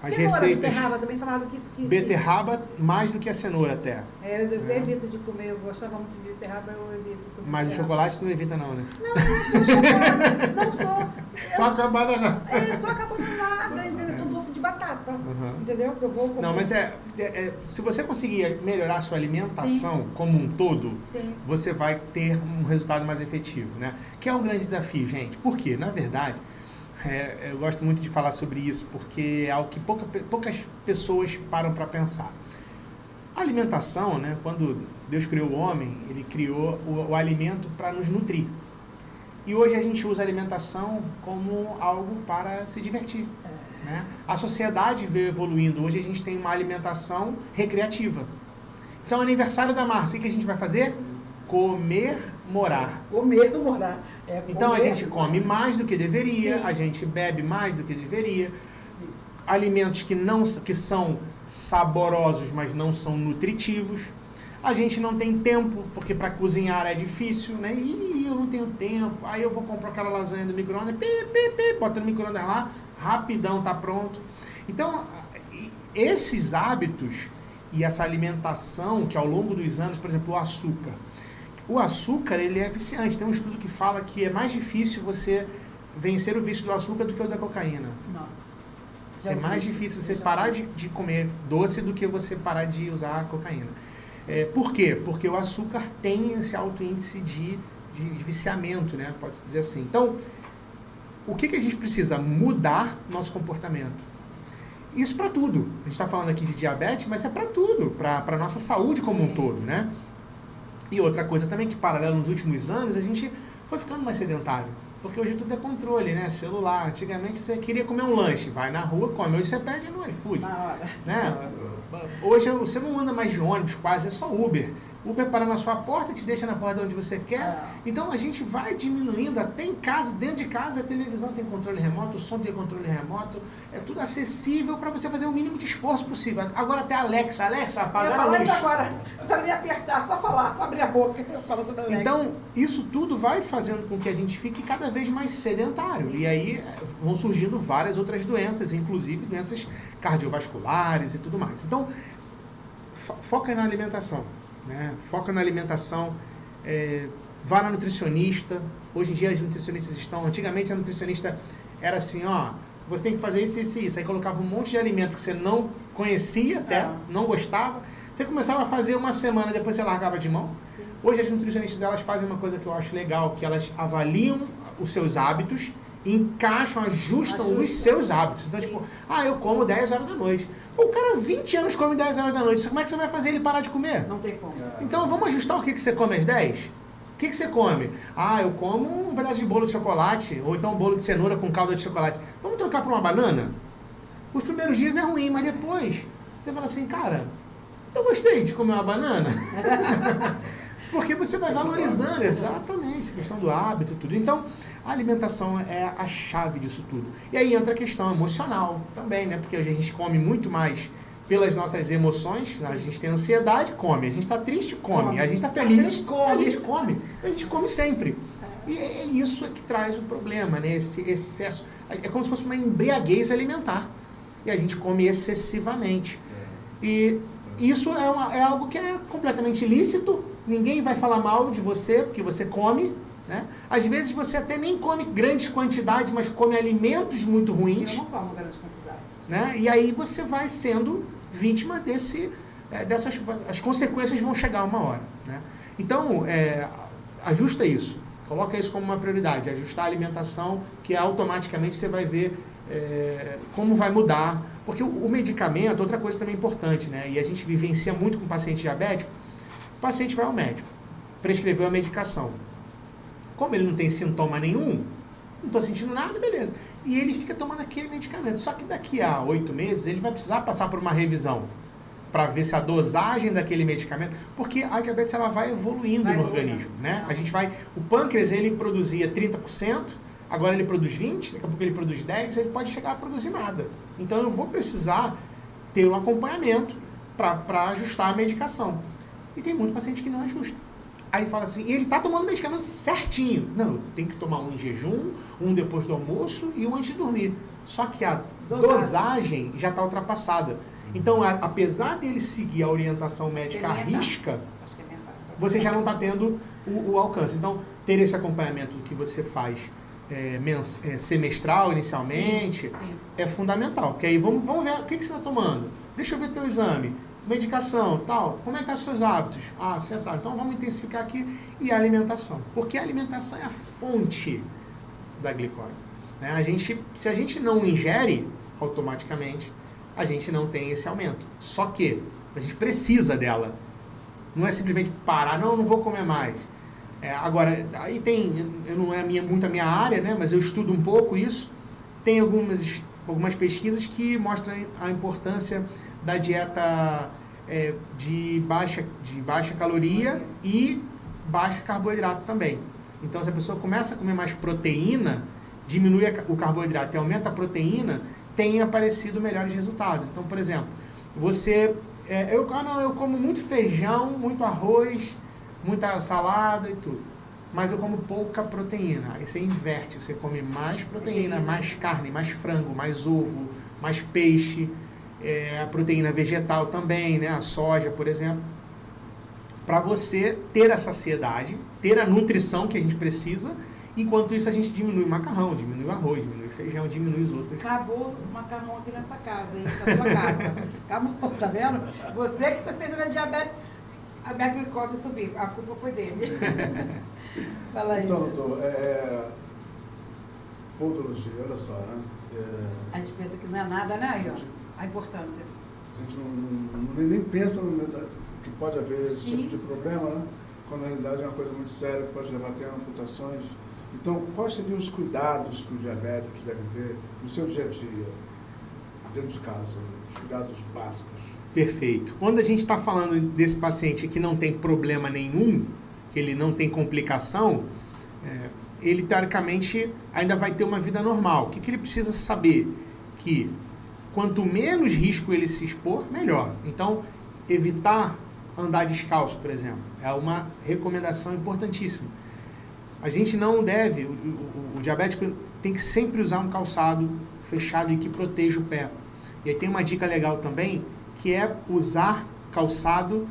As cenoura, receitas. Beterraba, também falaram que beterraba mais do que a cenoura até. Eu evito de comer, eu gostava muito de beterraba, eu evito de comer. Mas beterraba. o chocolate tu não evita não, né? Não, eu não sou chocolate, não sou. Só com a banana. Só com a bananada, entendeu? Com doce de batata, entendeu? Que eu vou comer. Não, mas se você conseguir melhorar a sua alimentação como um todo, você vai ter um resultado mais efetivo, né? Que é um grande desafio, gente. Por quê? Na verdade, eu gosto muito de falar sobre isso, porque é algo que poucas pessoas param para pensar. A alimentação, né, quando Deus criou o homem, ele criou o alimento para nos nutrir. E hoje a gente usa a alimentação como algo para se divertir. Né? A sociedade veio evoluindo. Hoje a gente tem uma alimentação recreativa. Então, aniversário da Márcia, o que a gente vai fazer? Comer, morar. Comer, morar. Então, a gente come mais do que deveria, a gente bebe mais do que deveria. Alimentos que são saborosos, mas não são nutritivos. A gente não tem tempo, porque para cozinhar é difícil, né? E eu não tenho tempo. Aí eu vou comprar aquela lasanha do micro-ondas, bota no micro-ondas lá, rapidão, tá pronto. Então, esses hábitos e essa alimentação que ao longo dos anos, por exemplo, o açúcar. O açúcar, ele é viciante. Tem um estudo que fala que é mais difícil você vencer o vício do açúcar do que o da cocaína. Nossa. É mais difícil você parar de comer doce do que você parar de usar a cocaína. Por quê? Porque o açúcar tem esse alto índice de viciamento, né? Pode-se dizer assim. Então, o que a gente precisa? Mudar nosso comportamento. Isso para tudo. A gente está falando aqui de diabetes, mas é para tudo. Para a nossa saúde como um todo, né? E outra coisa também que, paralelo nos últimos anos, a gente foi ficando mais sedentário. Porque hoje tudo é controle, né? Celular. Antigamente você queria comer um lanche, vai na rua, come. Hoje você pede no iFood. Né? Hoje você não anda mais de ônibus quase, é só Uber. Uber para na sua porta, te deixa na porta onde você quer. Então a gente vai diminuindo, até em casa, dentro de casa, a televisão tem controle remoto, o som tem controle remoto, é tudo acessível para você fazer o mínimo de esforço possível. Agora até Alexa, apaga a luz. Eu ia falar isso agora, não precisa nem apertar, só falar, só abrir a boca. Eu falo sobre Alexa. Então, isso tudo vai fazendo com que a gente fique cada vez mais sedentário. E aí vão surgindo várias outras doenças, inclusive doenças cardiovasculares e tudo mais. Então, foca na alimentação. Né? Foca na alimentação, vá na nutricionista. Hoje em dia as nutricionistas estão... Antigamente a nutricionista era assim, você tem que fazer isso, isso e isso. Aí colocava um monte de alimento que você não conhecia até, não gostava. Você começava a fazer uma semana, depois você largava de mão. Sim. Hoje as nutricionistas elas fazem uma coisa que eu acho legal, que elas avaliam os seus hábitos, encaixam, ajustam os seus hábitos. Então, tipo, eu como 10 horas da noite. Pô, o cara 20 anos come 10 horas da noite. Como é que você vai fazer ele parar de comer? Não tem como. Então, vamos ajustar o que você come às 10? O que você come? Eu como um pedaço de bolo de chocolate, ou então um bolo de cenoura com calda de chocolate. Vamos trocar por uma banana? Os primeiros dias é ruim, mas depois você fala assim, cara, eu gostei de comer uma banana. Porque você vai valorizando, exatamente, a questão do hábito, tudo. Então, a alimentação é a chave disso tudo. E aí entra a questão emocional também, né? Porque hoje a gente come muito mais pelas nossas emoções. A gente tem ansiedade, come. A gente está triste, come. A gente está feliz, a gente come. A gente come sempre. E é isso que traz o problema, né? Esse excesso. É como se fosse uma embriaguez alimentar. E a gente come excessivamente. E isso é algo que é completamente ilícito. Ninguém vai falar mal de você, porque você come, né? Às vezes você até nem come grandes quantidades, mas come alimentos muito ruins. Eu não como grandes quantidades. Né? E aí você vai sendo vítima dessas... As consequências vão chegar uma hora. Né? Então, ajusta isso. Coloca isso como uma prioridade. Ajustar a alimentação, que automaticamente você vai ver como vai mudar. Porque o medicamento, outra coisa também importante, né? E a gente vivencia muito com paciente diabético. O paciente vai ao médico, prescreveu a medicação. Como ele não tem sintoma nenhum, não estou sentindo nada, beleza. E ele fica tomando aquele medicamento. Só que daqui a 8 meses ele vai precisar passar por uma revisão para ver se a dosagem daquele medicamento... Porque a diabetes ela vai evoluindo no organismo, né? A gente vai... O pâncreas ele produzia 30%, agora ele produz 20%, daqui a pouco ele produz 10%, ele pode chegar a produzir nada. Então eu vou precisar ter um acompanhamento para ajustar a medicação. E tem muito paciente que não ajusta. Aí fala assim, ele está tomando medicamento certinho. Não, tem que tomar um em jejum, um depois do almoço e um antes de dormir. Só que a dosagem já está ultrapassada. Então, apesar dele seguir a orientação médica à risca, você já não está tendo o alcance. Então, ter esse acompanhamento que você faz semestral inicialmente é fundamental. Porque aí vamos ver o que você está tomando. Deixa eu ver teu exame. Medicação, tal, como é que estão os seus hábitos? Você sabe. Então vamos intensificar aqui. E a alimentação. Porque a alimentação é a fonte da glicose. Né? Se a gente não ingere, automaticamente, a gente não tem esse aumento. Só que a gente precisa dela. Não é simplesmente parar, não vou comer mais. Agora, aí não é muito a minha área, né? Mas eu estudo um pouco isso. Tem algumas pesquisas que mostram a importância da dieta de baixa caloria e baixo carboidrato também. Então, se a pessoa começa a comer mais proteína, diminui o carboidrato e aumenta a proteína, tem aparecido melhores resultados. Então, por exemplo, eu como muito feijão, muito arroz, muita salada e tudo, mas eu como pouca proteína. Aí você inverte, você come mais proteína, mais carne, mais frango, mais ovo, mais peixe, a proteína vegetal também, né? A soja, por exemplo, para você ter a saciedade, ter a nutrição que a gente precisa. Enquanto isso, a gente diminui o macarrão, diminui o arroz, diminui o feijão, diminui os outros. Acabou o macarrão aqui nessa casa, hein? Na sua casa. Acabou, tá vendo? Você que fez a minha diabetes, a minha glicose subir. A culpa foi dele. Fala aí. Então, doutor, podologia, olha só, né? A gente pensa que não é nada, né, aí, ó? A importância. A gente nem pensa que pode haver esse tipo de problema, né? Quando na realidade é uma coisa muito séria, que pode levar até a amputações. Então, quais seriam os cuidados que os diabéticos devem ter no seu dia a dia, dentro de casa, os cuidados básicos? Perfeito. Quando a gente está falando desse paciente que não tem problema nenhum, que ele não tem complicação, ele teoricamente ainda vai ter uma vida normal. O que ele precisa saber? Que quanto menos risco ele se expor, melhor. Então, evitar andar descalço, por exemplo, é uma recomendação importantíssima. A gente não deve, o diabético tem que sempre usar um calçado fechado e que proteja o pé. E aí tem uma dica legal também, que é usar calçado,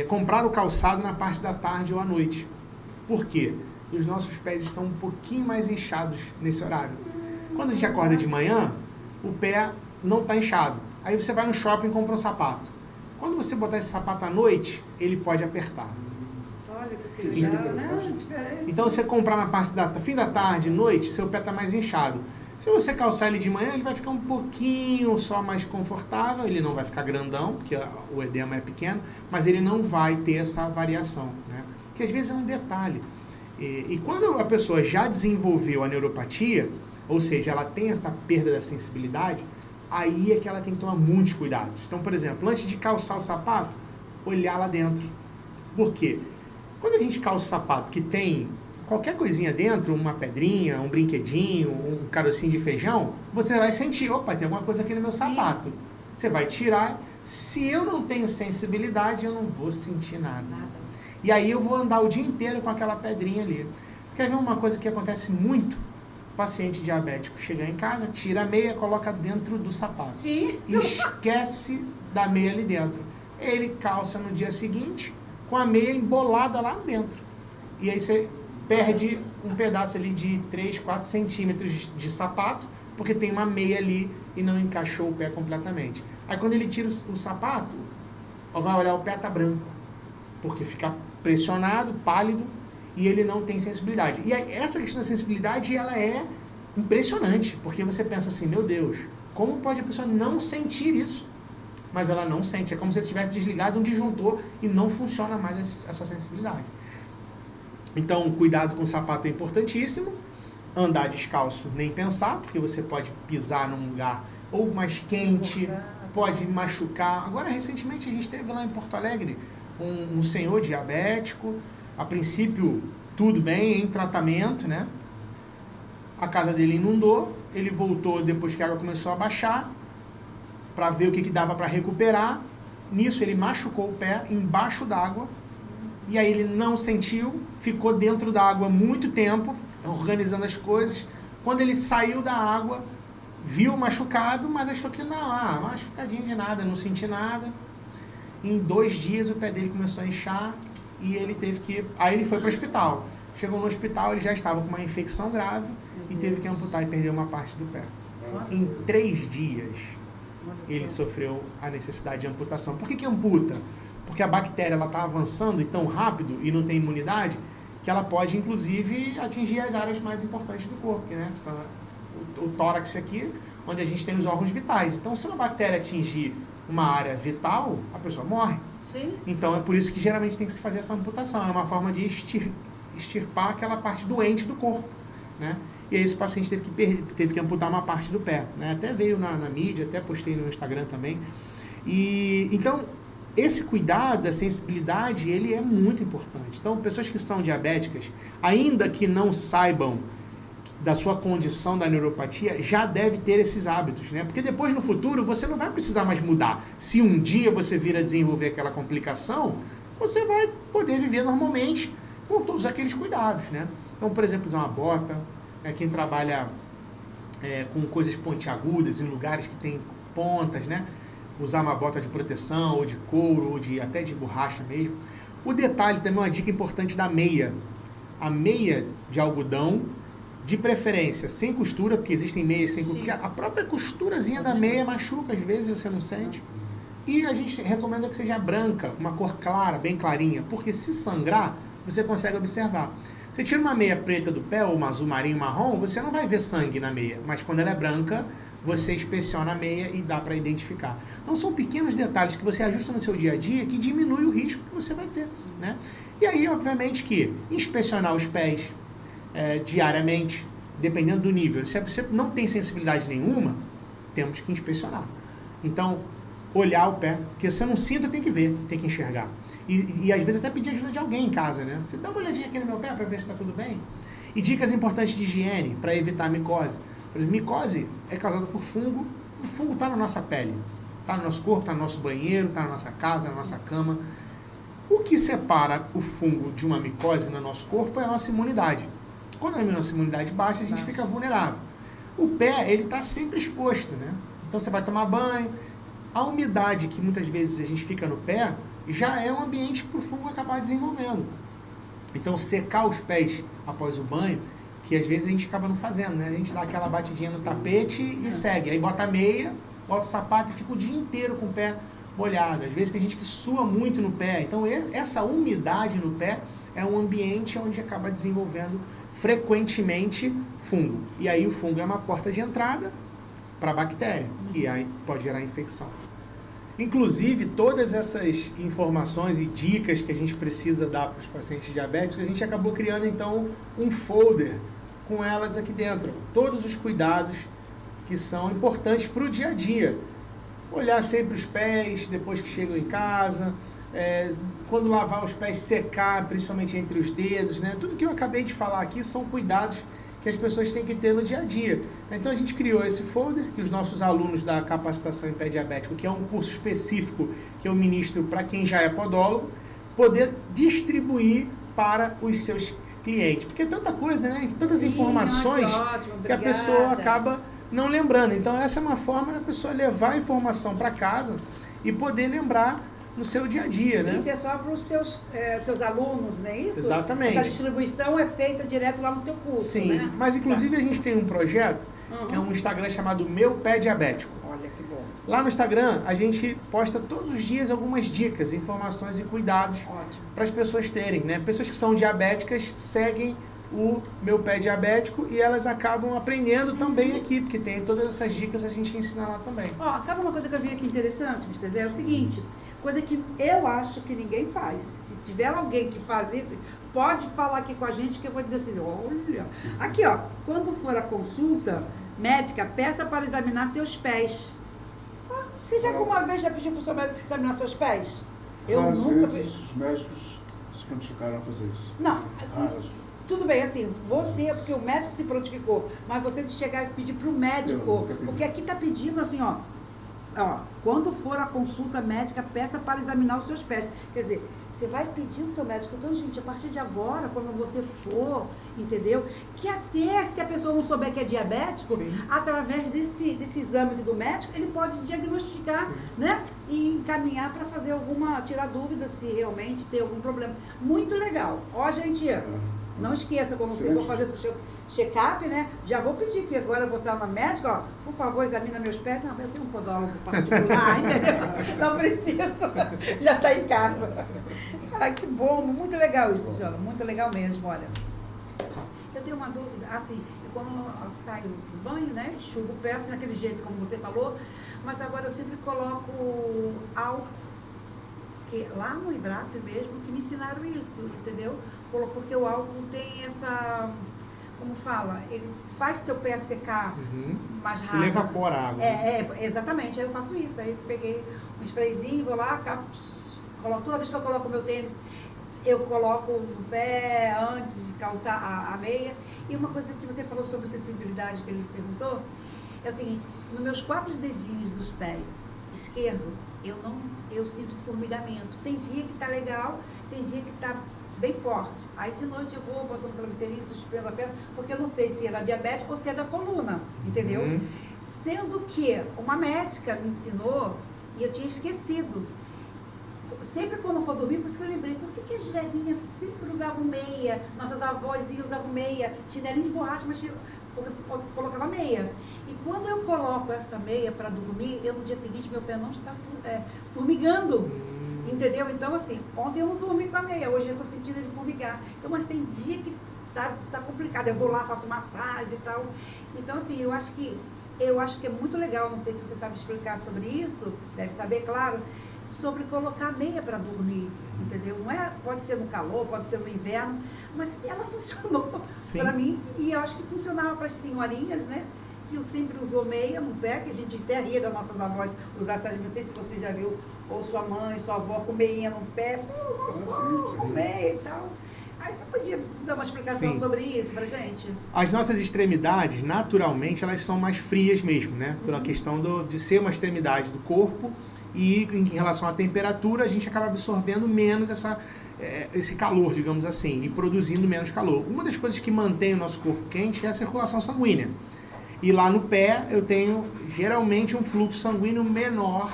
comprar o calçado na parte da tarde ou à noite. Por quê? Os nossos pés estão um pouquinho mais inchados nesse horário. Quando a gente acorda de manhã, o pé não está inchado. Aí você vai no shopping e compra um sapato. Quando você botar esse sapato à noite, ele pode apertar. Olha que Que legal, interessante. né? Diferente. Então você comprar na parte da fim da tarde, noite, seu pé está mais inchado. Se você calçar ele de manhã, ele vai ficar um pouquinho só mais confortável, ele não vai ficar grandão, porque o edema é pequeno, mas ele não vai ter essa variação, né? Que às vezes é um detalhe. E quando a pessoa já desenvolveu a neuropatia, ou seja, ela tem essa perda da sensibilidade, aí é que ela tem que tomar muitos cuidados. Então, por exemplo, antes de calçar o sapato, olhar lá dentro. Por quê? Quando a gente calça o sapato que tem qualquer coisinha dentro, uma pedrinha, um brinquedinho, um carocinho de feijão, você vai sentir, opa, tem alguma coisa aqui no meu sapato. Você vai tirar. Se eu não tenho sensibilidade, eu não vou sentir nada. E aí eu vou andar o dia inteiro com aquela pedrinha ali. Você quer ver uma coisa que acontece muito? O paciente diabético chega em casa, tira a meia, coloca dentro do sapato. Sim. Esquece da meia ali dentro. Ele calça no dia seguinte com a meia embolada lá dentro. E aí você perde um pedaço ali de 3, 4 centímetros de sapato, porque tem uma meia ali e não encaixou o pé completamente. Aí quando ele tira o sapato, vai olhar, o pé tá branco, porque fica pressionado, pálido, e ele não tem sensibilidade. E aí, essa questão da sensibilidade, ela é impressionante, porque você pensa assim, meu Deus, como pode a pessoa não sentir isso? Mas ela não sente, é como se você tivesse desligado um disjuntor e não funciona mais essa sensibilidade. Então, cuidado com o sapato é importantíssimo. Andar descalço, nem pensar, porque você pode pisar num lugar ou mais quente, pode machucar. Agora, recentemente, a gente teve lá em Porto Alegre um senhor diabético, a princípio, tudo bem, em tratamento, né? A casa dele inundou, ele voltou depois que a água começou a baixar, para ver o que dava para recuperar. Nisso, ele machucou o pé embaixo d'água, e aí ele não sentiu, ficou dentro da água muito tempo, organizando as coisas. Quando ele saiu da água, viu o machucado, mas achou que não, machucadinho de nada, não senti nada. Em 2 dias o pé dele começou a inchar e ele teve que... Aí ele foi para o hospital. Chegou no hospital, ele já estava com uma infecção grave e teve que amputar e perder uma parte do pé. Em 3 dias ele sofreu a necessidade de amputação. Por que amputa? Porque a bactéria está avançando e tão rápido e não tem imunidade que ela pode, inclusive, atingir as áreas mais importantes do corpo, né? Que são o tórax aqui, onde a gente tem os órgãos vitais. Então, se uma bactéria atingir uma área vital, a pessoa morre. Sim. Então, é por isso que geralmente tem que se fazer essa amputação. É uma forma de extirpar aquela parte doente do corpo, né? E aí esse paciente teve que amputar uma parte do pé, né? Até veio na mídia, até postei no Instagram também. Então, esse cuidado, a sensibilidade, ele é muito importante. Então, pessoas que são diabéticas, ainda que não saibam da sua condição da neuropatia, já deve ter esses hábitos, né? Porque depois, no futuro, você não vai precisar mais mudar. Se um dia você vir a desenvolver aquela complicação, você vai poder viver normalmente com todos aqueles cuidados, né? Então, por exemplo, usar uma bota, quem trabalha com coisas pontiagudas, em lugares que tem pontas, né? Usar uma bota de proteção, ou de couro, ou até de borracha mesmo. O detalhe também, uma dica importante da meia. A meia de algodão, de preferência, sem costura, porque existem meias sem costura. A própria costurazinha da meia machuca, às vezes você não sente. E a gente recomenda que seja branca, uma cor clara, bem clarinha, porque se sangrar, você consegue observar. Você tira uma meia preta do pé, ou uma azul marinho marrom, você não vai ver sangue na meia, mas quando ela é branca, você inspeciona a meia e dá para identificar. Então são pequenos detalhes que você ajusta no seu dia a dia que diminui o risco que você vai ter, né? E aí, obviamente, que inspecionar os pés diariamente, dependendo do nível. Se você não tem sensibilidade nenhuma, temos que inspecionar. Então, olhar o pé, porque se eu não sinto, tem que ver, tem que enxergar. E às vezes até pedir ajuda de alguém em casa, né? Você dá uma olhadinha aqui no meu pé para ver se está tudo bem. E dicas importantes de higiene para evitar micose. Por exemplo, micose é causada por fungo. O fungo está na nossa pele, está no nosso corpo, está no nosso banheiro, está na nossa casa, na nossa cama. O que separa o fungo de uma micose no nosso corpo é a nossa imunidade. Quando a nossa imunidade baixa, a gente fica vulnerável. O pé, ele está sempre exposto, né? Então você vai tomar banho. A umidade que muitas vezes a gente fica no pé já é um ambiente para o fungo acabar desenvolvendo. Então secar os pés após o banho que às vezes a gente acaba não fazendo, né? A gente dá aquela batidinha no tapete e segue. Aí bota a meia, bota o sapato e fica o dia inteiro com o pé molhado. Às vezes tem gente que sua muito no pé. Então essa umidade no pé é um ambiente onde acaba desenvolvendo frequentemente fungo. E aí o fungo é uma porta de entrada para a bactéria, que aí pode gerar infecção. Inclusive, todas essas informações e dicas que a gente precisa dar para os pacientes diabéticos, a gente acabou criando, então, um folder com elas aqui dentro. Todos os cuidados que são importantes para o dia a dia. Olhar sempre os pés depois que chegam em casa, quando lavar os pés, secar, principalmente entre os dedos, né? Tudo que eu acabei de falar aqui são cuidados que as pessoas têm que ter no dia a dia. Então a gente criou esse folder que os nossos alunos da capacitação em pé diabético, que é um curso específico que eu ministro para quem já é podólogo, poder distribuir para os seus clientes. Porque é tanta coisa, né? Tantas informações que a pessoa acaba não lembrando. Então essa é uma forma da pessoa levar a informação para casa e poder lembrar no seu dia a dia, né? Isso é só para os seus alunos, não é isso? Exatamente. Essa distribuição é feita direto lá no teu curso, Sim, né? mas inclusive a gente tem um projeto, que é um Instagram chamado Meu Pé Diabético. Olha que bom. Lá no Instagram a gente posta todos os dias algumas dicas, informações e cuidados para as pessoas terem, né? Pessoas que são diabéticas seguem o Meu Pé Diabético e elas acabam aprendendo também aqui, porque tem todas essas dicas a gente ensina lá também. Ó, sabe uma coisa que eu vi aqui interessante, Mr. Zé? É o seguinte, coisa que eu acho que ninguém faz. Se tiver alguém que faz isso, pode falar aqui com a gente que eu vou dizer assim, olha, aqui ó, quando for a consulta médica, peça para examinar seus pés. Ah, você já alguma vez já pediu para o seu médico examinar seus pés? Eu Às nunca vezes os médicos se prontificaram a fazer isso. Não, Raras. tudo bem, assim, você, porque o médico se prontificou, mas você de chegar e pedir para o médico, porque aqui está pedindo assim, ó, quando for a consulta médica, peça para examinar os seus pés. Quer dizer, você vai pedir o seu médico. Então, gente, a partir de agora, quando você for, entendeu? Que até se a pessoa não souber que é diabético, Sim. através desse exame do médico, ele pode diagnosticar, né? E encaminhar para fazer tirar dúvida se realmente tem algum problema. Muito legal. Ó, gente, não esqueça, quando você for fazer seu check-up, né? Já vou pedir que agora eu vou estar na médica, ó, por favor, examina meus pés. Não, eu tenho um podólogo particular, entendeu? Não preciso, já está em casa. Ai, que bom, muito legal isso, Jana, muito legal mesmo, olha. Eu tenho uma dúvida, assim, quando eu saio do banho, né, enxugo o pé, assim, daquele jeito como você falou, mas agora eu sempre coloco álcool, porque lá no Ibrap mesmo que me ensinaram isso, entendeu? Porque o álcool tem essa... Como fala, ele faz teu pé secar mais rápido. Ele evapora a água. Exatamente. Aí eu faço isso. Aí eu peguei um sprayzinho, vou lá, coloco, toda vez que eu coloco o meu tênis, eu coloco no pé antes de calçar a meia. E uma coisa que você falou sobre sensibilidade, que ele perguntou, é o seguinte, nos meus 4 dedinhos dos pés esquerdo, eu sinto formigamento. Tem dia que tá legal, tem dia que tá bem forte. Aí de noite eu vou, boto um travesseirinho, suspendo a perna, porque eu não sei se é da diabetes ou se é da coluna, entendeu? Sendo que uma médica me ensinou, e eu tinha esquecido, sempre quando eu for dormir, por isso que eu lembrei, por que as velhinhas sempre usavam meia, nossas avós usavam meia, chinelinho de borracha, mas colocava meia. E quando eu coloco essa meia para dormir, no dia seguinte meu pé não está formigando. Entendeu? Então, assim, ontem eu não dormi com a meia, hoje eu tô sentindo ele formigar. Então, mas tem dia que tá complicado. Eu vou lá, faço massagem e tal. Então, assim, eu acho que é muito legal, não sei se você sabe explicar sobre isso, deve saber, claro, sobre colocar meia para dormir, entendeu? Não é, pode ser no calor, pode ser no inverno, mas ela funcionou para mim e eu acho que funcionava para as senhorinhas, né? Que eu sempre usou meia no pé, que a gente até ria das nossas avós usar essa, não sei se você já viu, ou sua mãe, sua avó com meinha no pé, com meia e tal. Aí você podia dar uma explicação sobre isso pra gente? As nossas extremidades, naturalmente, elas são mais frias mesmo, né? Pela questão de ser uma extremidade do corpo e em relação à temperatura, a gente acaba absorvendo menos esse calor, digamos assim, e produzindo menos calor. Uma das coisas que mantém o nosso corpo quente é a circulação sanguínea. E lá no pé eu tenho geralmente um fluxo sanguíneo menor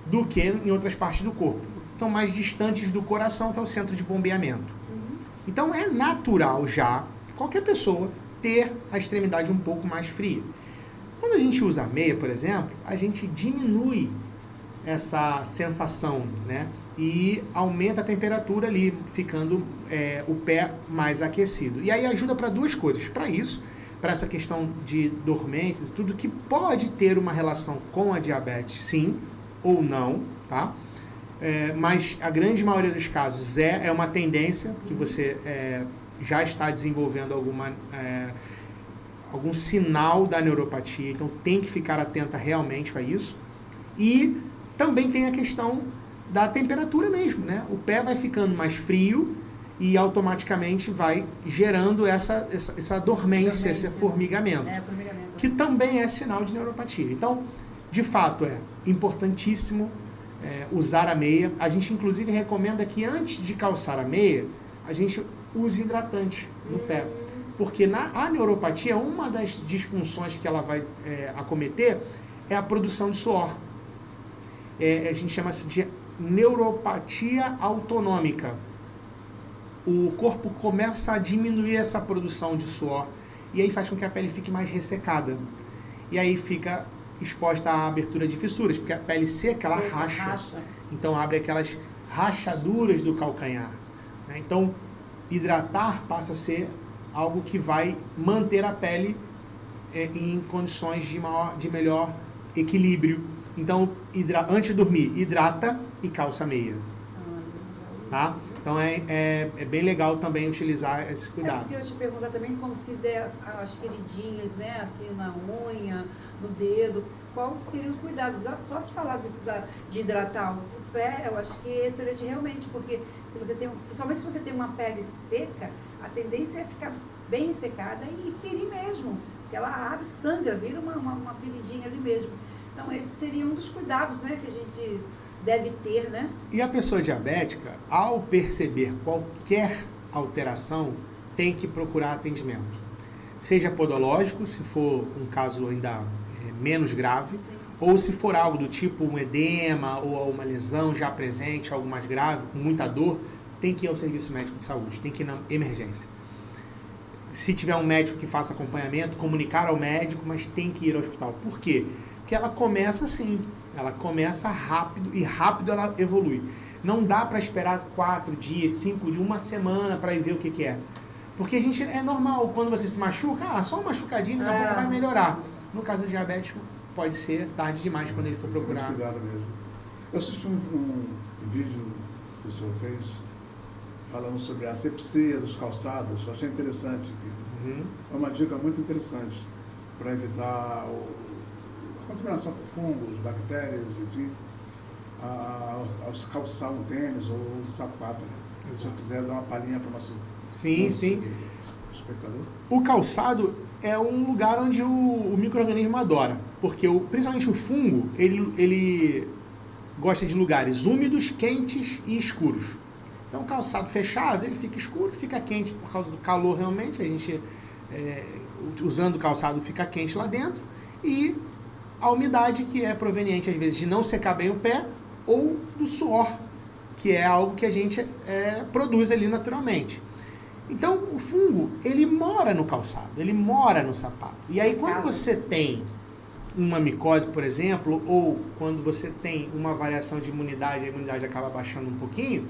do que em outras partes do corpo. Estão mais distantes do coração, que é o centro de bombeamento. Então é natural já, qualquer pessoa ter a extremidade um pouco mais fria. Quando a gente usa a meia, por exemplo, a gente diminui essa sensação, né? E aumenta a temperatura ali, ficando o pé mais aquecido. E aí ajuda para duas coisas. Para isso, para essa questão de dormências e tudo, que pode ter uma relação com a diabetes, sim, ou não, tá? Mas a grande maioria dos casos é uma tendência que você já está desenvolvendo algum sinal da neuropatia, então tem que ficar atenta realmente a isso. E também tem a questão da temperatura mesmo, né? O pé vai ficando mais frio e automaticamente vai gerando essa dormência, esse formigamento, formigamento, que também é sinal de neuropatia. Então, de fato, é importantíssimo usar a meia. A gente, inclusive, recomenda que antes de calçar a meia, a gente use hidratante no pé. Porque a neuropatia, uma das disfunções que ela vai acometer é a produção de suor. A gente chama isso de neuropatia autonômica. O corpo começa a diminuir essa produção de suor e aí faz com que a pele fique mais ressecada. E aí fica exposta à abertura de fissuras, porque a pele seca, ela racha. Então abre aquelas rachaduras do calcanhar, né? Então, hidratar passa a ser algo que vai manter a pele em condições de melhor equilíbrio. Então, antes de dormir, hidrata e calça a meia. Tá? Então, é bem legal também utilizar esse cuidado. Porque eu te perguntar também, quando se der as feridinhas, né, assim, na unha, no dedo, qual seriam os cuidados? Só de falar disso, de hidratar o pé, eu acho que é excelente realmente, porque se você principalmente se você tem uma pele seca, a tendência é ficar bem secada e ferir mesmo, porque ela abre, sangra, vira uma feridinha ali mesmo. Então, esse seria um dos cuidados, né, que a gente deve ter, né? E a pessoa diabética, ao perceber qualquer alteração, tem que procurar atendimento. Seja podológico, se for um caso ainda menos grave, sim, ou se for algo do tipo um edema ou uma lesão já presente, algo mais grave, com muita dor, tem que ir ao serviço médico de saúde, tem que ir na emergência. Se tiver um médico que faça acompanhamento, comunicar ao médico, mas tem que ir ao hospital. Por quê? Porque ela começa assim, ela começa rápido e rápido ela evolui. Não dá para esperar 4 dias, 5 dias, uma semana para ir ver o que é. Porque a gente, é normal, quando você se machuca, só uma machucadinha, daqui a pouco vai melhorar. No caso do diabético, pode ser tarde demais quando ele for procurar. Muito cuidado mesmo. Eu assisti um vídeo que o senhor fez falando sobre a asepsia dos calçados. Eu achei interessante. É uma dica muito interessante para evitar a contaminação por fungos, bactérias, enfim, ao calçar um tênis ou um sapato. Né? Se eu quiser dar uma palhinha para o nosso espectador. O calçado é um lugar onde o micro-organismo adora, porque principalmente o fungo, ele gosta de lugares úmidos, quentes e escuros. Então, o calçado fechado, ele fica escuro, fica quente por causa do calor realmente, a gente, usando o calçado, fica quente lá dentro, e a umidade que é proveniente, às vezes, de não secar bem o pé, ou do suor, que é algo que a gente produz ali naturalmente. Então, o fungo, ele mora no calçado, ele mora no sapato. E aí, quando você tem uma micose, por exemplo, ou quando você tem uma variação de imunidade, a imunidade acaba baixando um pouquinho,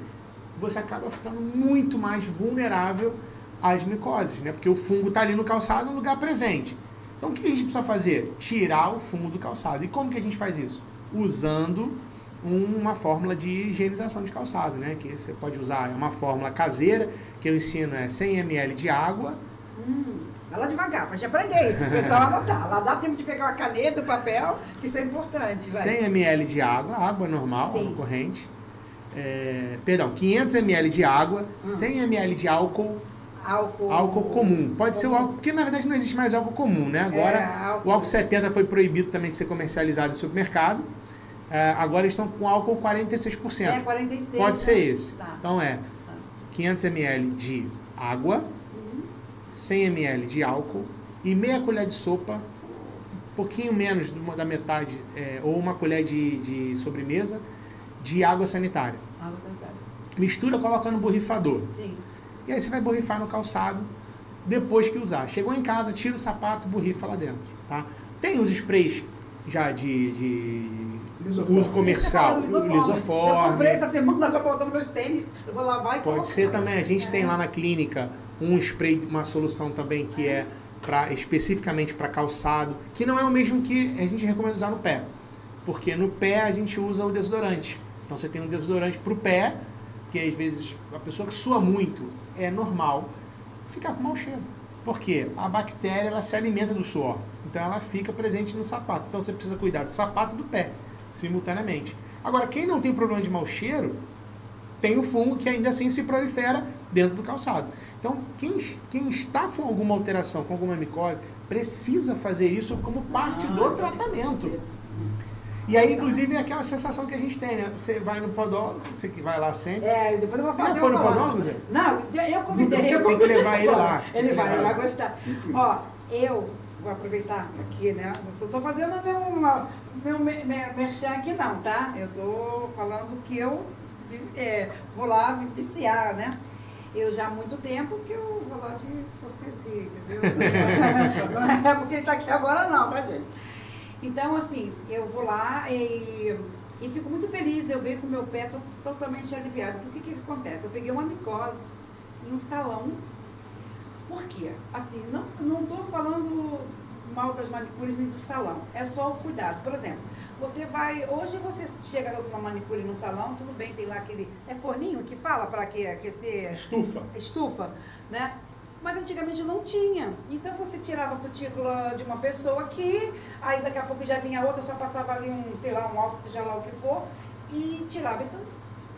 você acaba ficando muito mais vulnerável às micoses, né? Porque o fungo está ali no calçado, no lugar presente. Então, o que a gente precisa fazer? Tirar o fungo do calçado. E como que a gente faz isso? Usando uma fórmula de higienização de calçado, né? Que você pode usar, é uma fórmula caseira, que eu ensino 100 ml de água. Vai lá devagar, para te aprender. O pessoal anotar. Lá dá tempo de pegar uma caneta, o papel, que isso é importante. 100 ml de água normal, água corrente. 500 ml de água, 100 ml de álcool comum. Pode ser o álcool, porque na verdade não existe mais álcool comum, né? Agora o álcool 70 foi proibido também de ser comercializado no supermercado. Agora eles estão com álcool 46%. 46%. Pode ser esse. Tá. Então 500 ml de água, 100 ml de álcool e meia colher de sopa, um pouquinho menos da metade, ou uma colher de sobremesa, de água sanitária. Água sanitária. Mistura, coloca no borrifador. Sim. E aí você vai borrifar no calçado depois que usar. Chegou em casa, tira o sapato, borrifa lá dentro, tá? Tem os sprays já de uso comercial, o lisoforme. Eu comprei essa semana, agora botando meus tênis, eu vou lavar e Pode ser também, a gente tem lá na clínica um spray, uma solução também que é especificamente para calçado, que não é o mesmo que a gente recomenda usar no pé, porque no pé a gente usa o desodorante. Então você tem um desodorante para o pé, que às vezes a pessoa que sua muito é normal ficar com mau cheiro. Por quê? A bactéria ela se alimenta do suor, então ela fica presente no sapato. Então você precisa cuidar do sapato e do pé, simultaneamente. Agora, quem não tem problema de mau cheiro, tem o fungo que ainda assim se prolifera dentro do calçado. Então, quem está com alguma alteração, com alguma micose, precisa fazer isso como parte do tratamento. E aí, inclusive, é aquela sensação que a gente tem, né? Você vai no podólogo, você que vai lá sempre. Depois eu vou fazer. Não foi no podólogo, Zé? Não, eu convidei. Tem que levar ele lá. Ele vai gostar. Ó, eu vou aproveitar aqui, né? Não estou fazendo meu merchan aqui não, tá? Eu estou falando que eu vou lá me viciar, né? Eu já há muito tempo que eu vou lá de cortesia, entendeu? Não é porque ele está aqui agora não, tá, gente? Então, assim, eu vou lá e fico muito feliz, eu vejo que o meu pé totalmente aliviado. Por que acontece? Eu peguei uma micose em um salão. Por quê? Assim, não estou falando mal das manicures nem do salão, é só o cuidado. Por exemplo, hoje você chega numa manicure no salão, tudo bem, tem lá aquele, forninho que fala para aquecer? Estufa, né? Mas antigamente não tinha. Então você tirava a cutícula de uma pessoa aqui, aí daqui a pouco já vinha outra, só passava ali um álcool, seja lá o que for, e tirava. Então,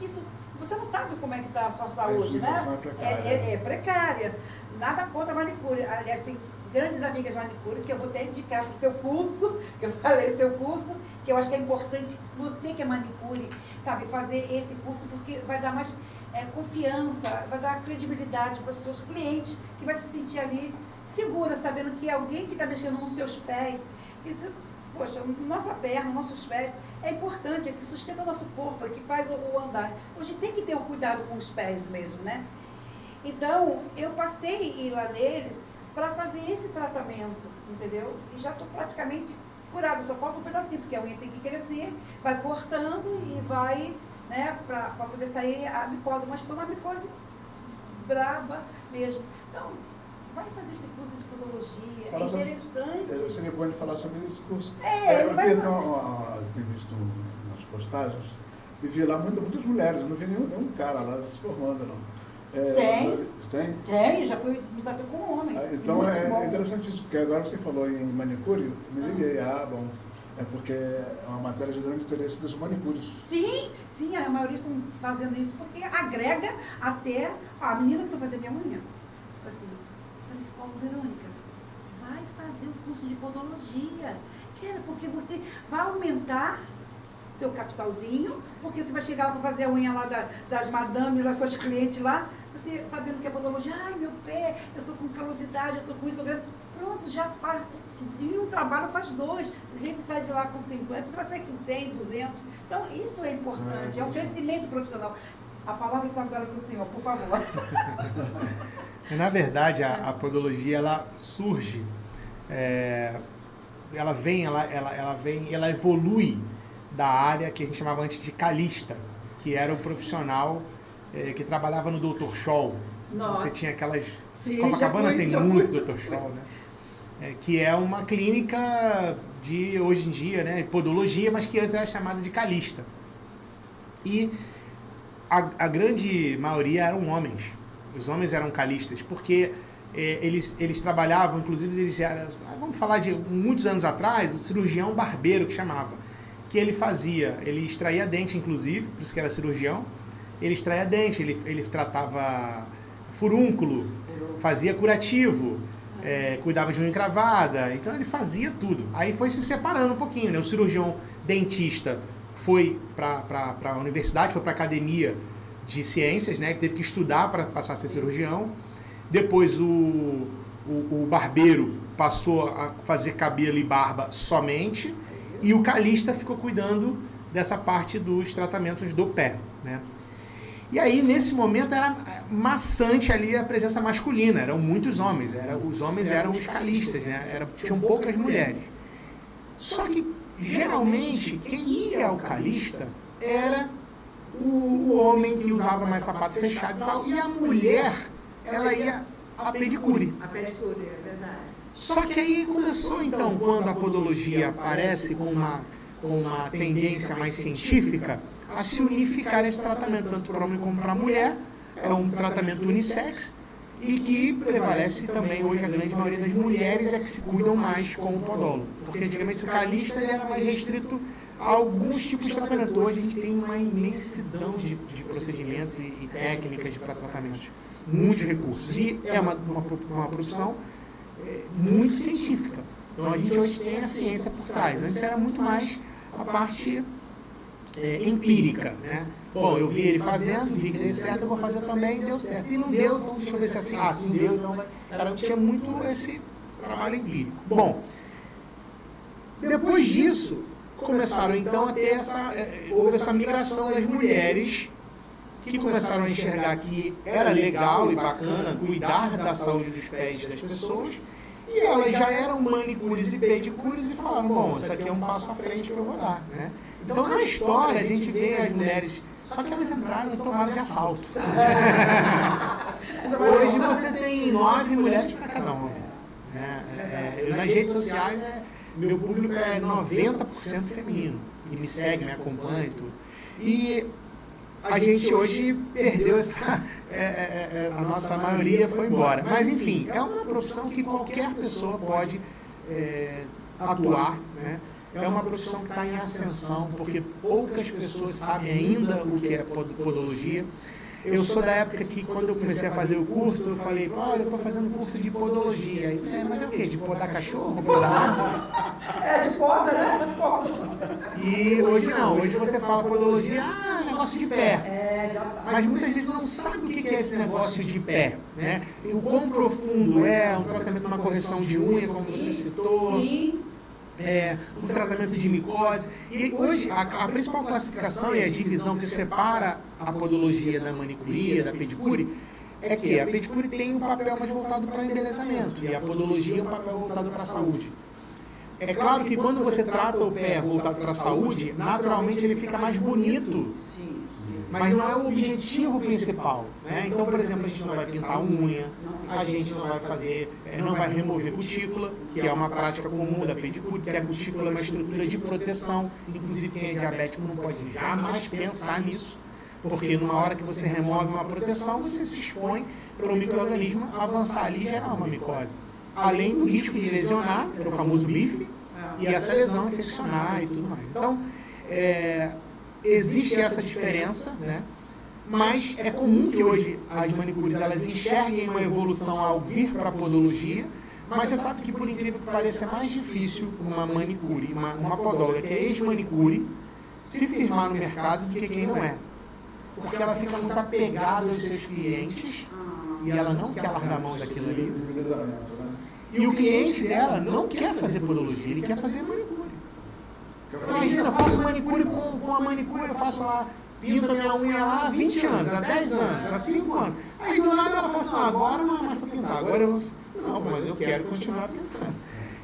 isso, você não sabe como é que está a sua saúde, né? É precária. Nada contra a manicure. Aliás, tem grandes amigas manicure que eu vou até indicar para o seu curso, que eu falei seu curso, que eu acho que é importante você que é manicure, sabe, fazer esse curso, porque vai dar mais confiança, vai dar credibilidade para os seus clientes, que vai se sentir ali segura, sabendo que é alguém que está mexendo nos seus pés, poxa, nossa perna, nossos pés é importante, é que sustenta o nosso corpo, é que faz o andar. Então a gente tem que ter um cuidado com os pés mesmo, né? Então, eu passei a ir lá neles para fazer esse tratamento, entendeu? E já estou praticamente curado, só falta um pedacinho, porque a unha tem que crescer, vai cortando e vai, né, para poder sair a micose, mas foi uma micose braba mesmo. Então, vai fazer esse curso de podologia, é interessante. Seria bom de falar sobre esse curso. Eu tenho visto nas postagens, e vi lá muitas mulheres, não vi nenhum cara lá se formando, não. Tem, já fui me tratar com um homem. Então é interessante isso, porque agora você falou em manicure, me liguei, bom, é porque é uma matéria de grande interesse dos manicures. Sim, a maioria estão fazendo isso, porque agrega até a menina que foi fazer minha unha. Assim, eu falei, Verônica, vai fazer o curso de podologia, porque você vai aumentar seu capitalzinho, porque você vai chegar lá para fazer a unha lá das madames, das suas clientes lá, você sabendo que é podologia, meu pé, eu tô com calosidade, eu tô com isso, pronto, já faz, de um trabalho faz dois, a gente sai de lá com 50, você vai sair com 100, 200, então isso é importante, é um crescimento profissional. A palavra está agora para o senhor, por favor. Na verdade, a podologia, ela surge, ela evolui da área que a gente chamava antes de calista, que era o profissional que trabalhava no Dr. Scholl. Nossa. Você tinha aquelas... Copacabana tem muito Dr. Scholl, né? Que é uma clínica de, hoje em dia, né, podologia, mas que antes era chamada de calista. E a grande maioria eram homens. Os homens eram calistas, porque eles trabalhavam, inclusive eles eram... Vamos falar de muitos anos atrás, o cirurgião barbeiro que chamava. Que ele extraía dente, inclusive, por isso que era cirurgião, ele extraía dente, ele tratava furúnculo, fazia curativo, cuidava de unha encravada, então ele fazia tudo. Aí foi se separando um pouquinho, né? O cirurgião dentista foi para a universidade, foi para a academia de ciências, né? Ele teve que estudar para passar a ser cirurgião. Depois o barbeiro passou a fazer cabelo e barba somente, e o calista ficou cuidando dessa parte dos tratamentos do pé, né? E aí, nesse momento, era maçante ali a presença masculina, eram muitos homens, os homens eram os calistas, né? Tinham poucas mulheres. Só que, geralmente, quem ia ao calista era o homem que usava mais sapato fechado e tal, e a mulher, ela ia a pedicure. A pedicure, é verdade. Só que aí começou, então, quando a podologia aparece com uma tendência mais científica, a se unificar esse tratamento, tanto para homem como para mulher. É um tratamento unissex e que prevalece também hoje a grande maioria das mulheres é que se cuidam mais com o podólogo. Porque antigamente o calista ele era mais restrito a alguns tipos de tratamento. Hoje a gente tem uma imensidão de procedimentos e técnicas para tratamentos, muitos recursos. E é uma profissão muito científica. Então a gente hoje tem a ciência por trás. Antes era muito mais a parte empírica, né? Bom, eu vi ele fazendo, vi que deu certo, eu vou fazer também, e deu certo. E não deu, então deixa eu ver se assim deu, então tinha muito esse trabalho empírico. Bom, depois disso, começaram então a ter houve essa migração das mulheres que começaram a enxergar que era legal e bacana cuidar da saúde dos pés das pessoas, e elas já eram manicures e pedicures e falaram, bom, isso aqui é um passo à frente que eu vou dar, né? Então, na história, a gente vê as mulheres, só que elas entraram e tomaram de assalto. Hoje você tem 9 mulheres para cada um. Nas redes sociais, meu público é 90% feminino. E me segue, me acompanha e tudo. E a gente hoje perdeu a nossa maioria foi embora. Mas, enfim, é uma profissão que qualquer pessoa pode atuar, né? É uma profissão que está em ascensão, porque poucas pessoas sabem ainda o que é podologia. Eu sou da época que, quando eu comecei a fazer o curso, eu falei, olha, eu estou fazendo curso de podologia. Aí eu falei, mas é o quê? De podar cachorro? De poda, né? Poda. E hoje não, hoje você fala podologia, negócio de pé. Já sabe. Mas muitas vezes não sabe o que é esse negócio de pé, né? E o quão profundo é um tratamento, uma correção de unha, como você citou. Sim. Um tratamento de micose. E hoje, a principal classificação e a divisão que separa a podologia da manicuria, da pedicure, é que a pedicure tem um papel mais voltado para embelezamento e a podologia um papel voltado para a saúde. É claro que quando você trata o pé voltado para a saúde, naturalmente ele fica mais bonito. Sim. Mas não é o objetivo principal, né? Então, por exemplo, a gente não vai pintar unha, a gente não vai fazer, não vai remover cutícula, que é uma prática comum da pedicure, que a cutícula é uma estrutura de proteção, inclusive quem é diabético não pode jamais pensar nisso, porque numa hora que você remove uma proteção, você se expõe para o micro-organismo avançar ali e gerar uma micose. Além do risco de lesionar, que é o famoso bife, e essa lesão infeccionar e tudo mais. Então, existe essa diferença, né? Mas é comum que hoje as manicures elas enxerguem uma evolução ao vir para a podologia, mas você sabe que, por incrível que pareça, é mais difícil uma manicure, uma podóloga que é ex-manicure, se firmar no mercado do que quem não é. Porque ela fica muito apegada aos seus clientes e ela não quer largar a mão daquilo ali. E o cliente dela não quer fazer podologia, ele quer fazer manicure. Imagina, eu faço manicure com a manicure, eu faço lá, pinto a minha unha lá há 20 anos, há 10 anos, há 5 anos. Aí do nada ela fala assim, não, agora não é mais para pintar, agora eu... Não, mas eu quero continuar pintando.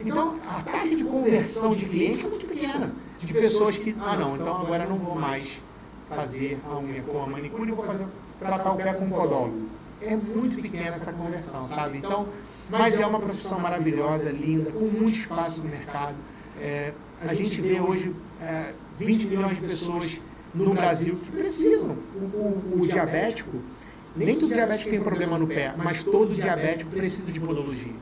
Então, a taxa de conversão de cliente é muito pequena. De pessoas que, não, então agora eu não vou mais fazer a unha com a manicure, eu vou tratar o pé com o podólogo. É muito pequena essa conversão, sabe? Então, mas é uma profissão maravilhosa, linda, com muito espaço no mercado. A gente vê hoje 20 milhões de pessoas no Brasil que precisam. O diabético, nem todo diabético tem problema no pé, mas todo diabético precisa de podologia.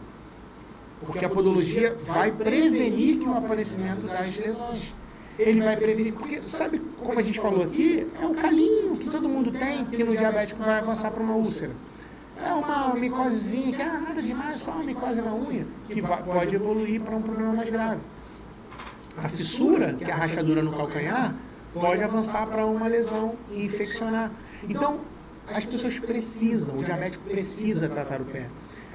Porque a podologia vai prevenir que o aparecimento das lesões. Ele vai prevenir, porque sabe como a gente falou aqui, é o calinho que todo mundo tem, que no diabético vai avançar para uma úlcera. É uma micosezinha, que nada demais, só uma micose na unha, que pode evoluir para um problema mais grave. A fissura, que é a rachadura no calcanhar, pode avançar para uma lesão e infeccionar. Então, as pessoas precisam, o diabético precisa tratar o pé.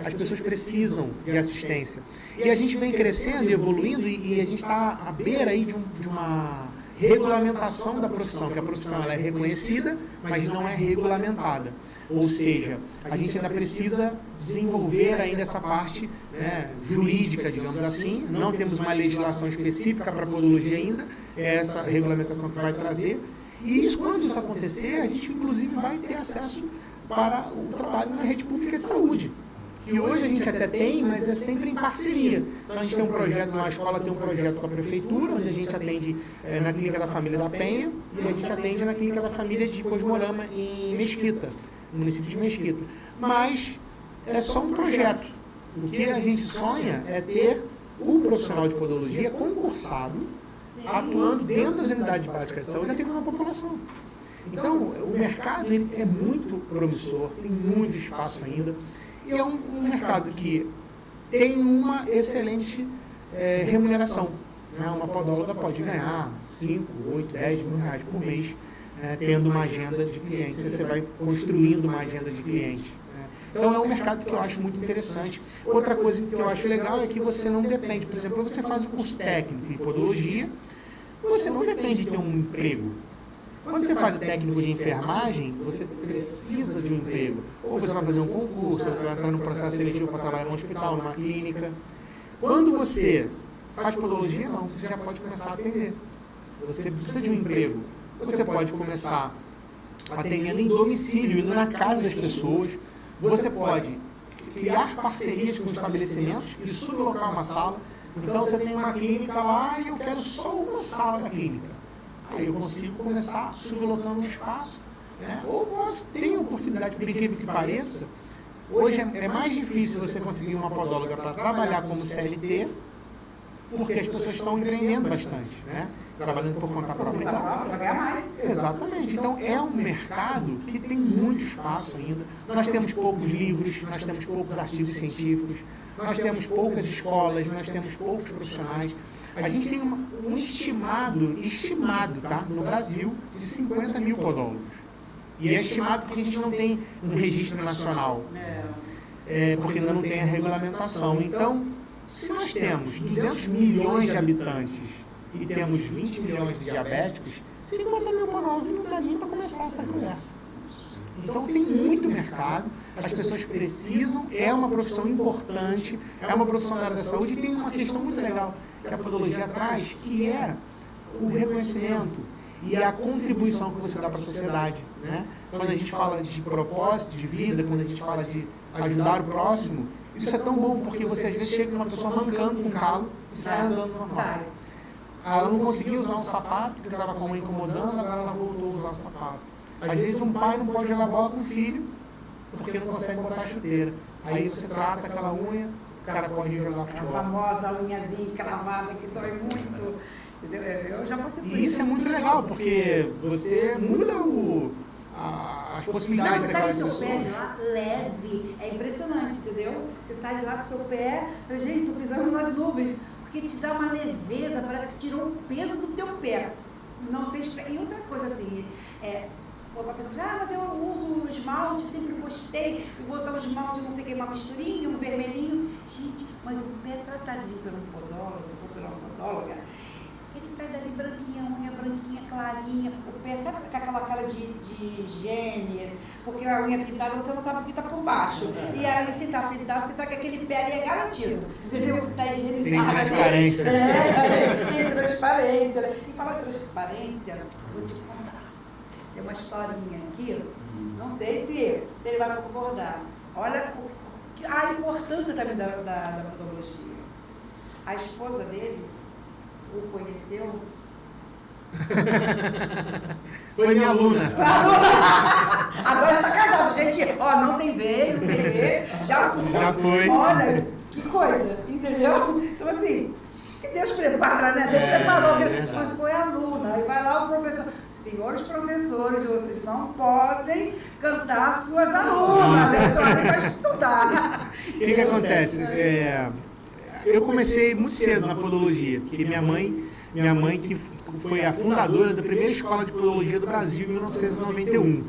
As pessoas precisam de assistência. E a gente vem crescendo e evoluindo e a gente está à beira aí de uma regulamentação da profissão, que a profissão ela é reconhecida, mas não é regulamentada. Ou seja, a gente ainda precisa desenvolver ainda essa parte, né, jurídica, digamos assim. Não temos uma legislação específica para a podologia ainda, é essa regulamentação que vai trazer. E isso, quando isso acontecer, a gente inclusive vai ter acesso para o trabalho na rede pública de saúde. Que hoje a gente até tem, mas é sempre em parceria. Então a gente tem um projeto, na escola tem um projeto com a prefeitura, onde a gente atende na Clínica da Família da Penha, e a gente atende na Clínica da Família de Cosmorama, em Mesquita, no município de Mesquita. Mas é só um projeto. O que a gente sonha é ter um profissional de podologia concursado, atuando dentro das unidades básicas de saúde, atendendo a população. Então, o mercado ele é muito promissor, tem muito espaço ainda, e é um mercado que tem uma excelente remuneração. Né? Uma podóloga pode ganhar 5, 8, 10 mil reais por mês, tendo uma agenda de clientes. Você vai construindo uma agenda de clientes. Então, é um mercado que eu acho muito interessante. Outra coisa que eu acho legal é que você não depende. Por exemplo, você faz o curso técnico em podologia, você não depende de ter um emprego. Quando você faz o técnico de enfermagem, você precisa de um emprego. Ou você vai fazer um concurso, ou você vai entrar num processo seletivo para trabalhar num hospital, numa clínica. Quando você faz podologia, não, você já pode começar a atender. Você precisa de um emprego. Você pode começar atendendo em domicílio, indo na casa das pessoas. Você pode criar parcerias com estabelecimentos e sublocar uma sala. Então você tem uma clínica lá e eu quero só uma sala da clínica. Aí eu consigo começar sublocando um espaço. Né? Ou posso ter oportunidade, por incrível que pareça, hoje é mais difícil você conseguir uma podóloga para trabalhar como CLT, porque as pessoas estão empreendendo bastante, né? Trabalhando por conta própria. Para ganhar mais. Exatamente. Então é um mercado que tem muito espaço ainda. Nós temos poucos livros, nós temos poucos artigos científicos, nós temos poucas escolas, nós temos poucos profissionais. A gente tem um estimado, tá, no Brasil, de 50 mil podólogos. E é estimado porque a gente não tem um registro nacional, porque ainda não tem a regulamentação. Então, se nós temos 200 milhões de habitantes e temos 20 milhões de diabéticos, 50 mil podólogos não dá nem para começar essa conversa. Então tem muito mercado, as pessoas precisam, é uma profissão importante, é uma profissão da área da saúde, e tem uma questão muito legal que a podologia traz, que é o reconhecimento e a contribuição que você dá para a sociedade. Né? Quando a gente fala de propósito, de vida, quando a gente fala de ajudar o próximo, isso é tão bom, porque você às vezes chega numa pessoa mancando com um calo e sai andando normal. Ela não conseguia usar um sapato, porque estava com a mãe incomodando, agora ela voltou a usar o sapato. Às vezes um pai não pode jogar bola com o filho, porque não consegue botar a chuteira. Aí você trata aquela unha, o cara pode ir jogar futebol. A famosa unhazinha cravada que dói muito. Entendeu? Eu já passei por isso. E isso é muito legal, porque você muda as possibilidades daquela pessoa. Você sai do seu pé de lá leve, é impressionante, entendeu? Você sai de lá com o seu pé, fala, gente, tô pisando nas nuvens, porque te dá uma leveza, parece que tirou o peso do teu pé. Não sei, e outra coisa assim, a pessoa fala, mas eu uso esmalte, sempre gostei, eu botar um esmalte, não sei o que, uma misturinha, um vermelhinho. Gente, mas o pé tratadinho pelo podólogo ou pela podóloga, ele sai dali branquinha, unha branquinha, clarinha, o pé, sabe com aquela cara de higiene, porque a unha pintada você não sabe o que está por baixo. E aí se está pintado, você sabe que aquele pé ali é garantido, entendeu? Está higienizado. Tem transparência. Tem transparência. E falar de transparência, vou te contar. Tem uma historinha aqui, não sei se ele vai concordar. Olha a importância também da podologia. A esposa dele o conheceu. Foi minha aluna. Agora está casado, gente. Ó, não tem vez, já foi. Já foi. Olha, que coisa, entendeu? Então, assim, que Deus prepara, né? Deus preparou. Mas foi aluna. Aí vai lá o professor. Senhores professores, vocês não podem cantar suas alunas. Eles estão ali para estudar. O que acontece? Eu comecei muito cedo na podologia, porque minha mãe que foi a fundadora da primeira escola de podologia do Brasil em 1991.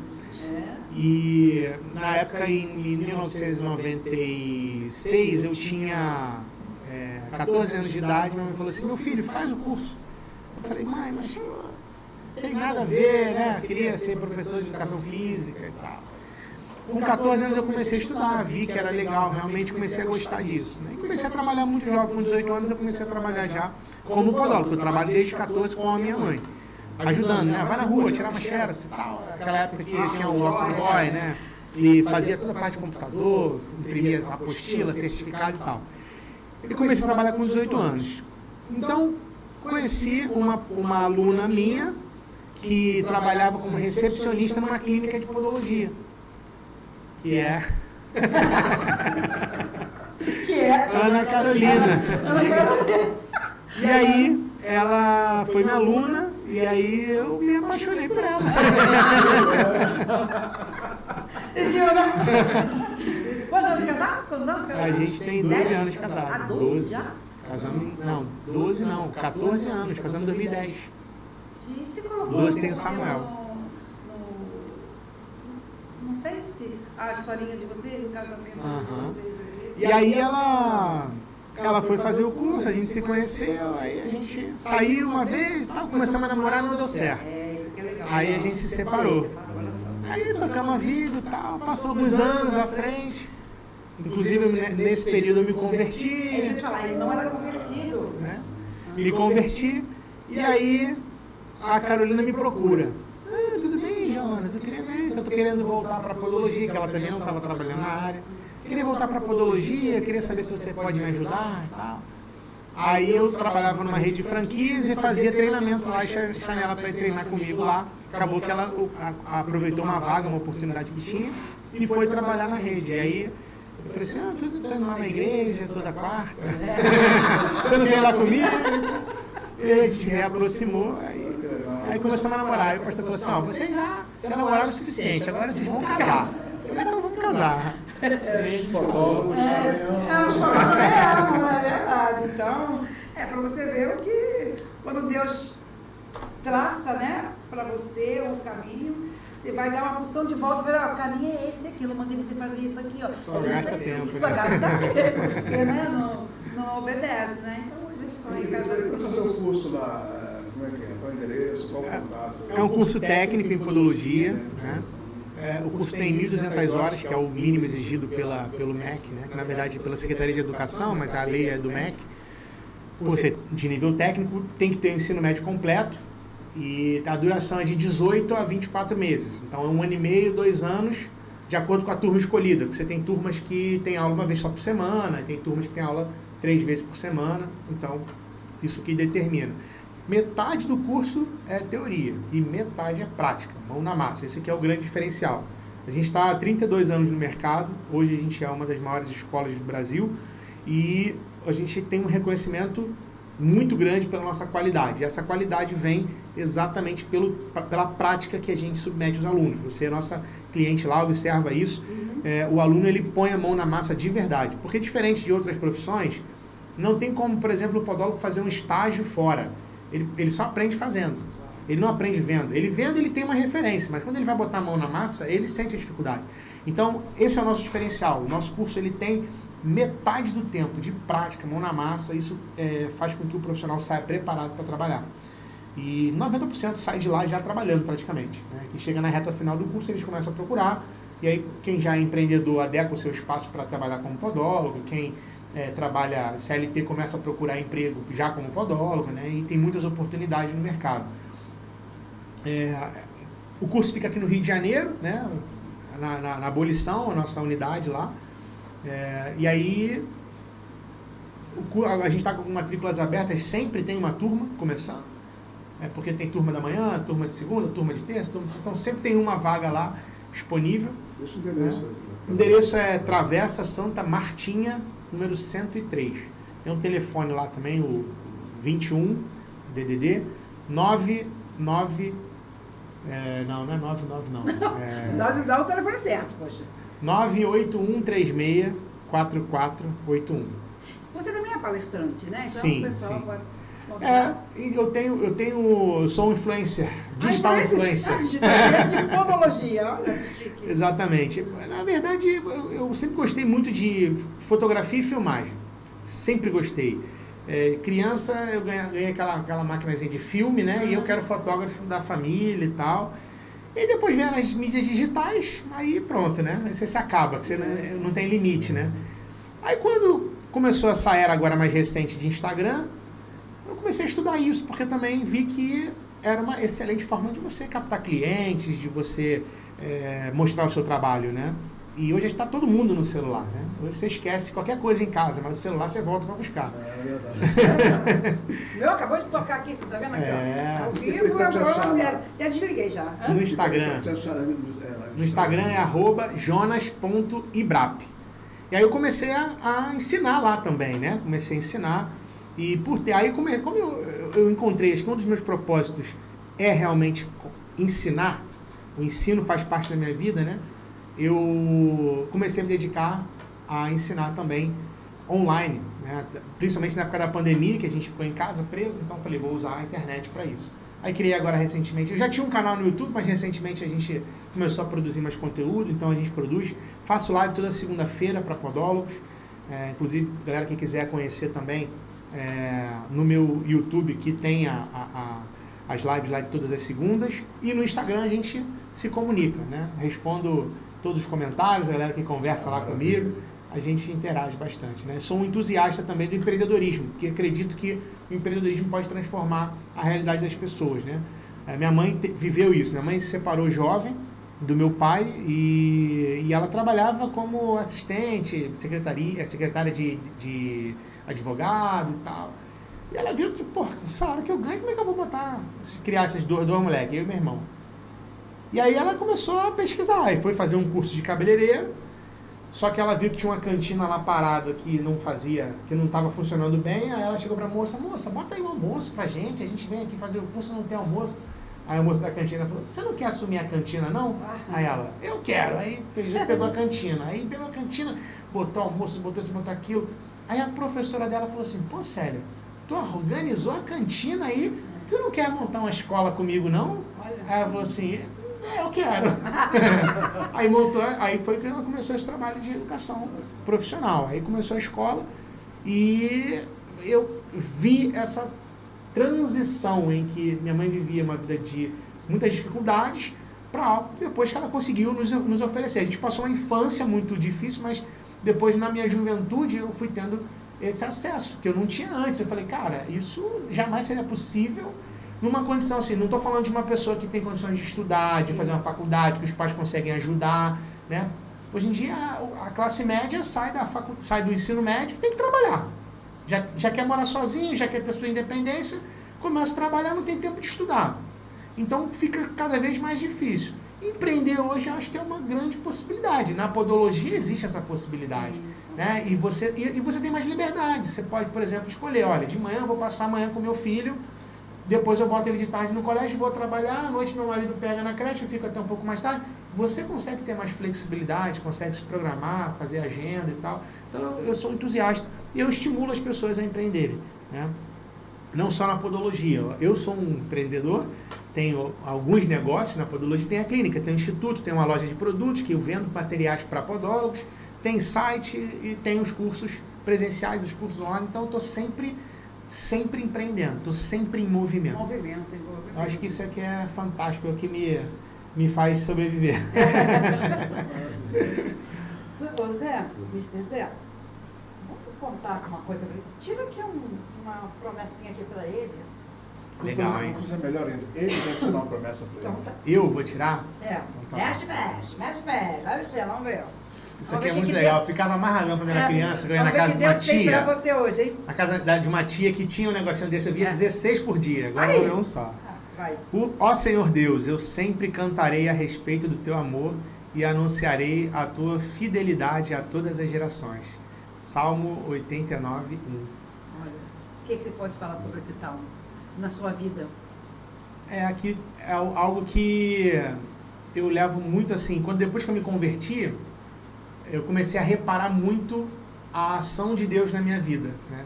E na época, em 1996, eu tinha 14 anos de idade. Minha mãe falou assim, meu filho, faz o curso. Eu falei, mãe, mas tem nada a ver, né? Queria ser professor de educação física e tal. Com 14 anos eu comecei a estudar, vi que era legal, realmente comecei a gostar disso. Né? E comecei a trabalhar muito jovem, com 18 anos eu comecei a trabalhar já como podólogo, eu trabalho desde 14 com a minha mãe, ajudando, né? Vai na rua, tirava xerox e tal, aquela época que tinha o office boy, né? E fazia toda a parte de computador, imprimia apostila, certificado e tal. E comecei a trabalhar com 18 anos. Então, conheci uma aluna minha que trabalhava como recepcionista numa clínica de podologia. Que é Ana Carolina. E aí, ela foi minha aluna, e aí eu me apaixonei por ela. Você tinha, né? Quantos anos de casados? Quantos anos de casados? A gente tem 12 anos de casado. Ah, 12 já? Casamos, não, 12 não, 14 anos, casamos em 2010. Gente, você colocou 12 tem o isso Samuel. no Face a historinha de vocês, o casamento de vocês ali? E aí ela foi fazer o curso, a gente se conheceu, aí a gente saiu uma vez, tal, começamos a namorar, não deu certo. Isso que é legal. Aí a gente se separou. Aí tocamos a vida e tal, passou alguns anos à frente. Inclusive, nesse período eu me converti. É isso que eu te falar, ele não era convertido. Né? Me converti, e aí a Carolina me procura. Tudo bem, Jonas, eu queria ver, que eu tô querendo voltar para a podologia, que ela também não estava trabalhando na área. Eu queria voltar para a podologia, queria saber se você pode me ajudar e tal. Aí eu trabalhava numa rede de franquias e fazia treinamento lá, e chamei ela para ir treinar comigo lá. Acabou que ela aproveitou uma vaga, uma oportunidade que tinha, e foi trabalhar na rede. E aí eu falei assim, tu tá indo lá na igreja toda quarta? Você não vem lá comigo? E aí a gente reaproximou, aí começamos a namorar. Aí o pastor falou assim, vocês já namoraram o suficiente, agora vocês vão casar. Eu falei, então vamos casar. Os podólogos Os podólogos é verdade. Então, para você ver o que, quando Deus traça, né, para você o caminho, você vai dar uma porção de volta e ver, o caminho é esse aqui, eu mandei você fazer isso aqui, ó. Só gasta tempo. Só gasta tempo, porque, né, não obedece, né? Então, a gente está em casa. Para fazer o curso lá, como é que é? Qual o endereço, qual o contato? É um curso técnico em podologia, né? O curso tem 1.200 horas, que é o mínimo exigido pelo MEC, né? Que, na verdade, pela Secretaria de Educação, mas a lei é do MEC. Por ser de nível técnico, tem que ter o ensino médio completo, e a duração é de 18 a 24 meses. Então, é 1 ano e meio, 2 anos, de acordo com a turma escolhida. Porque você tem turmas que tem aula uma vez só por semana, e tem turmas que tem aula 3 vezes por semana. Então, isso que determina. Metade do curso é teoria e metade é prática, mão na massa. Esse aqui é o grande diferencial. A gente está há 32 anos no mercado, hoje a gente é uma das maiores escolas do Brasil e a gente tem um reconhecimento muito grande pela nossa qualidade. E essa qualidade vem exatamente pela prática que a gente submete os alunos. Você é nossa cliente lá, observa isso. O aluno ele põe a mão na massa de verdade. Porque diferente de outras profissões, não tem como, por exemplo, o podólogo fazer um estágio fora. Ele só aprende fazendo. Ele não aprende vendo. Ele vendo, ele tem uma referência, mas quando ele vai botar a mão na massa, ele sente a dificuldade. Então, esse é o nosso diferencial. O nosso curso ele tem metade do tempo de prática, mão na massa. Isso faz com que o profissional saia preparado para trabalhar. E 90% sai de lá já trabalhando praticamente. Né? Quem chega na reta final do curso, eles começam a procurar. E aí, quem já é empreendedor adequa o seu espaço para trabalhar como podólogo. Quem trabalha CLT começa a procurar emprego já como podólogo, né? E tem muitas oportunidades no mercado. O curso fica aqui no Rio de Janeiro, né? Na Abolição, a nossa unidade lá. E aí a gente está com matrículas abertas, sempre tem uma turma começando, porque tem turma da manhã, turma de segunda, turma de terça, então sempre tem uma vaga lá disponível. Deixa o endereço. O endereço é Travessa Santa Martinha, número 103. Tem um telefone lá também, o 21 DDD 99 não é 99 não. Dá o telefone certo, poxa. 98136-4481. Você também é palestrante, né? Então Sim, o pessoal sim. vai... Eu sou um influencer, digital influencer. Digital influencer de podologia, olha que chique. Exatamente. Na verdade, eu sempre gostei muito de fotografia e filmagem. Sempre gostei. Criança, eu ganhei aquela maquinazinha de filme, né? E eu quero fotógrafo da família e tal. E depois vem as mídias digitais, aí pronto, né? Aí você se acaba, que você não tem limite, né? Aí quando começou essa era agora mais recente de Instagram, eu comecei a estudar isso, porque também vi que era uma excelente forma de você captar clientes, de você mostrar o seu trabalho, né? E hoje está todo mundo no celular, né? Hoje você esquece qualquer coisa em casa, mas o celular você volta para buscar. É verdade. Meu, acabou de tocar aqui, você tá vendo aqui, ó? Ao vivo, E pra te eu achar lá? até desliguei já. No Instagram. No Instagram é @jonas.ibrap. E aí eu comecei a ensinar lá também, né? Comecei a ensinar. E como eu encontrei, acho que um dos meus propósitos é realmente ensinar, o ensino faz parte da minha vida, né? Eu comecei a me dedicar a ensinar também online, né? Principalmente na época da pandemia, que a gente ficou em casa preso, então eu falei, vou usar a internet para isso. Aí criei agora recentemente, eu já tinha um canal no YouTube, mas recentemente a gente começou a produzir mais conteúdo, então a gente produz, faço live toda segunda-feira para podólogos, inclusive, galera que quiser conhecer também, no meu YouTube, que tem as lives lá de todas as segundas, e no Instagram a gente se comunica, né? Respondo todos os comentários, a galera que conversa lá comigo, a gente interage bastante, né? Sou um entusiasta também do empreendedorismo, porque acredito que o empreendedorismo pode transformar a realidade das pessoas, né? Minha mãe viveu isso, minha mãe se separou jovem do meu pai e ela trabalhava como assistente, secretária de advogado e tal. E ela viu que, pô, com o salário que eu ganho, como é que eu vou criar essas dois moleques, eu e meu irmão? E aí ela começou a pesquisar, e foi fazer um curso de cabeleireiro, só que ela viu que tinha uma cantina lá parada que não estava funcionando bem, aí ela chegou pra moça, bota aí um almoço pra gente, a gente vem aqui fazer o curso, não tem almoço. Aí a moça da cantina falou, você não quer assumir a cantina, não? Aí ela, eu quero. Aí pegou a cantina, aí pegou a cantina, botou almoço, botou isso, botou aquilo. Aí a professora dela falou assim, pô, Célia, tu organizou a cantina aí, tu não quer montar uma escola comigo, não? Aí ela falou assim, eu quero. Aí foi que ela começou esse trabalho de educação profissional. Aí começou a escola e eu vi essa transição em que minha mãe vivia uma vida de muitas dificuldades para depois que ela conseguiu nos oferecer. A gente passou uma infância muito difícil, mas depois na minha juventude eu fui tendo esse acesso que eu não tinha antes. Eu falei, cara, isso jamais seria possível numa condição assim, não estou falando de uma pessoa que tem condições de estudar, de fazer uma faculdade, que os pais conseguem ajudar, né? Hoje em dia a classe média sai do ensino médio e tem que trabalhar. Já quer morar sozinho, já quer ter sua independência, começa a trabalhar, não tem tempo de estudar. Então fica cada vez mais difícil. Empreender hoje acho que é uma grande possibilidade. Na podologia existe essa possibilidade. Sim, né? E você tem mais liberdade. Você pode, por exemplo, escolher, olha, de manhã eu vou passar amanhã com meu filho, depois eu boto ele de tarde no colégio, vou trabalhar, à noite meu marido pega na creche, eu fico até um pouco mais tarde. Você consegue ter mais flexibilidade, consegue se programar, fazer agenda e tal. Então eu sou entusiasta e eu estimulo as pessoas a empreenderem, né? Não só na podologia. Eu sou um empreendedor, tenho alguns negócios na podologia, tem a clínica, tem o instituto, tem uma loja de produtos que eu vendo materiais para podólogos, tem site e tem os cursos presenciais, os cursos online, então eu estou sempre empreendendo, estou sempre em movimento. Envolvimento. Eu acho que isso aqui é fantástico, é o que me faz sobreviver. Ô Zé, Mr. Zé, vamos contar uma coisa pra ele. Tira aqui uma promessinha aqui pra ele. Legal, hein? Vou fazer melhor ainda. Ele vai tirar uma promessa pra ele. Eu vou tirar? É. Então tá. Mexe. Vai mexer, vamos ver. Isso aqui é muito legal. Eu ficava amarradão quando era criança, eu ia na casa de uma tia. Tem pra você hoje, hein? Na casa de uma tia que tinha um negocinho desse, eu via 16 por dia. Agora eu vou ver um só. Vai. Ó Senhor Deus, eu sempre cantarei a respeito do teu amor e anunciarei a tua fidelidade a todas as gerações. Salmo 89:1. Olha, o que você pode falar sobre esse salmo na sua vida? Aqui é algo que eu levo muito assim. Depois que eu me converti, eu comecei a reparar muito a ação de Deus na minha vida, né?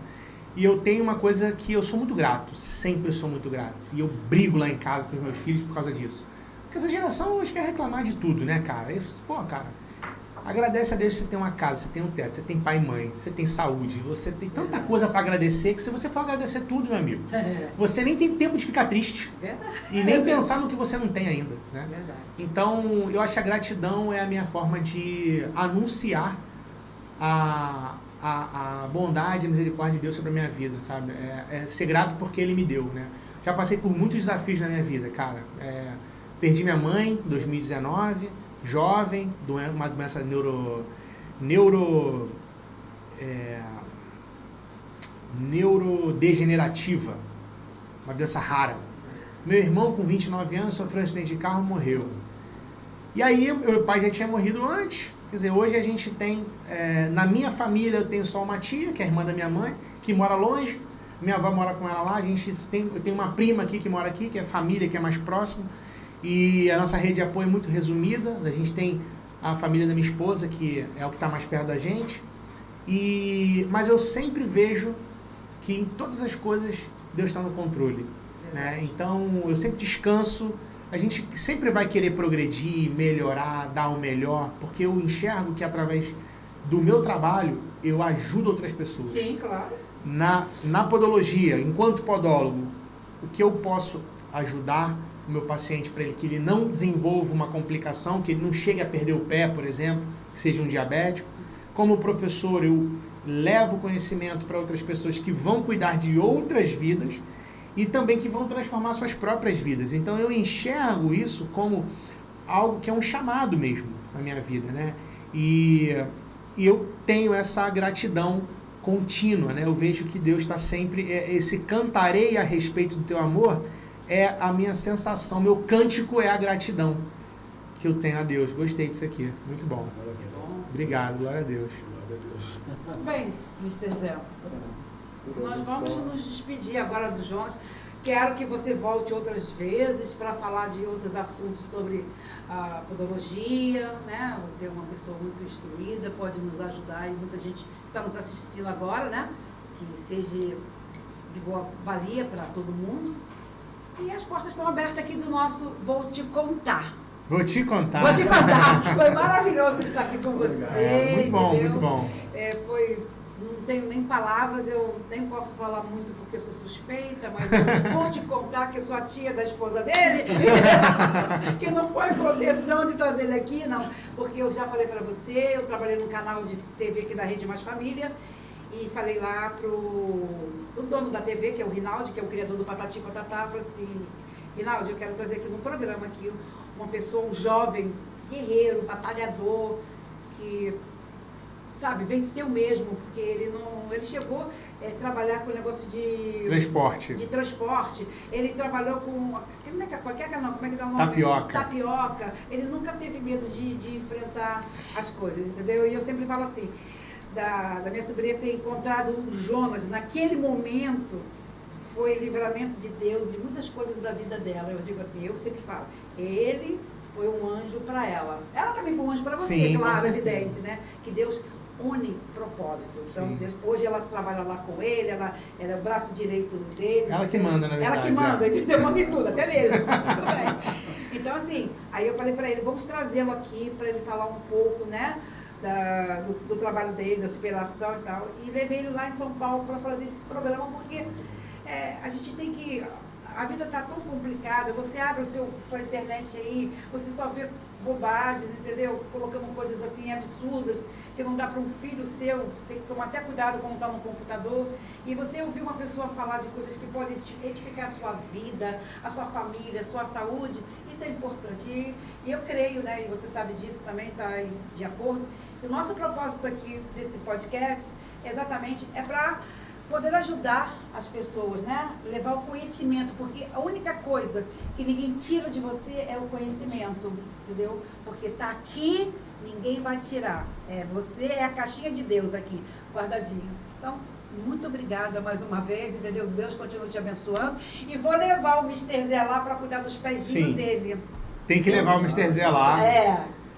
E eu tenho uma coisa que eu sou muito grato, sempre sou muito grato. E eu brigo lá em casa com os meus filhos por causa disso. Porque essa geração hoje quer reclamar de tudo, né, cara? Cara, Agradece a Deus que você tem uma casa, você tem um teto, você tem pai e mãe, você tem saúde, você tem tanta coisa para agradecer que se você for agradecer tudo, meu amigo, você nem tem tempo de ficar triste. Verdade. E nem pensar no que você não tem ainda, né? Verdade. Então, eu acho que a gratidão é a minha forma de anunciar a bondade e a misericórdia de Deus sobre a minha vida, sabe? É ser grato porque Ele me deu, né? Já passei por muitos desafios na minha vida, cara. Perdi minha mãe em 2019, jovem, uma doença neurodegenerativa, uma doença rara. Meu irmão, com 29 anos, sofreu um acidente de carro e morreu. E aí, meu pai já tinha morrido antes. Quer dizer, hoje a gente tem, na minha família, eu tenho só uma tia, que é a irmã da minha mãe, que mora longe. Minha avó mora com ela lá. Eu tenho uma prima aqui que mora aqui, que é família, que é mais próximo. E a nossa rede de apoio é muito resumida. A gente tem a família da minha esposa, que é o que está mais perto da gente. Mas eu sempre vejo que em todas as coisas Deus está no controle. Né? Então, eu sempre descanso. A gente sempre vai querer progredir, melhorar, dar o melhor, porque eu enxergo que através do meu trabalho eu ajudo outras pessoas. Sim, claro. Na podologia, enquanto podólogo, o que eu posso ajudar o meu paciente para que ele não desenvolva uma complicação, que ele não chegue a perder o pé, por exemplo, que seja um diabético. Como professor, eu levo conhecimento para outras pessoas que vão cuidar de outras vidas e também que vão transformar suas próprias vidas. Então eu enxergo isso como algo que é um chamado mesmo na minha vida, né? E eu tenho essa gratidão contínua, né? Eu vejo que Deus está sempre, esse cantarei a respeito do teu amor é a minha sensação, meu cântico é a gratidão que eu tenho a Deus. Gostei disso aqui, muito bom. Obrigado, glória a Deus. Muito bem, Mr. Zé. Nós vamos nos despedir agora do Jonas. Quero que você volte outras vezes para falar de outros assuntos sobre a podologia, né? Você é uma pessoa muito instruída, pode nos ajudar e muita gente que está nos assistindo agora, né? Que seja de boa valia para todo mundo. E as portas estão abertas aqui do nosso Vou Te Contar. Vou te contar. Vou te contar. Foi maravilhoso estar aqui com você. Muito bom, entendeu? muito bom. Não tenho nem palavras, eu nem posso falar muito porque eu sou suspeita, mas eu vou te contar que eu sou a tia da esposa dele, que não foi proteção de trazer ele aqui, não, porque eu já falei pra você, eu trabalhei num canal de TV aqui da Rede Mais Família, e falei lá pro dono da TV, que é o Rinaldi, que é o criador do Patati Patatá, falei assim, Rinaldi, eu quero trazer aqui no programa aqui uma pessoa, um jovem guerreiro, batalhador, que... sabe, venceu mesmo, porque ele chegou a trabalhar com o negócio de transporte. Ele trabalhou com, como é que dá o nome? Tapioca. Ele nunca teve medo de enfrentar as coisas, entendeu? E eu sempre falo assim, da minha sobrinha ter encontrado o Jonas, naquele momento, foi livramento de Deus e muitas coisas da vida dela. Eu digo assim, eu sempre falo, ele foi um anjo para ela. Ela também foi um anjo para você, sim, claro, evidente, né? Que Deus une propósito. Então, Deus, hoje ela trabalha lá com ele, ela é o braço direito dele. Ela que manda, na verdade. Ela que manda, entendeu? Manda em tudo, até nele. Tudo bem. Então, assim, aí eu falei para ele, vamos trazê-lo aqui para ele falar um pouco, né? Do trabalho dele, da superação e tal. E levei ele lá em São Paulo para fazer esse programa, porque a gente tem que... A vida está tão complicada, você abre sua internet aí, você só vê bobagens, entendeu? Colocando coisas assim absurdas, que não dá para um filho seu, tem que tomar até cuidado quando está no computador. E você ouvir uma pessoa falar de coisas que podem edificar a sua vida, a sua família, a sua saúde, isso é importante. E eu creio, né, e você sabe disso também, está de acordo, que o nosso propósito aqui desse podcast exatamente é para poder ajudar as pessoas, né? Levar o conhecimento, porque a única coisa que ninguém tira de você é o conhecimento, entendeu? Porque tá aqui, ninguém vai tirar. Você é a caixinha de Deus aqui, guardadinho. Então, muito obrigada mais uma vez, entendeu? Deus continue te abençoando. E vou levar o Mr. Zé lá para cuidar dos pezinhos dele. Tem que levar o Mr. Zé lá.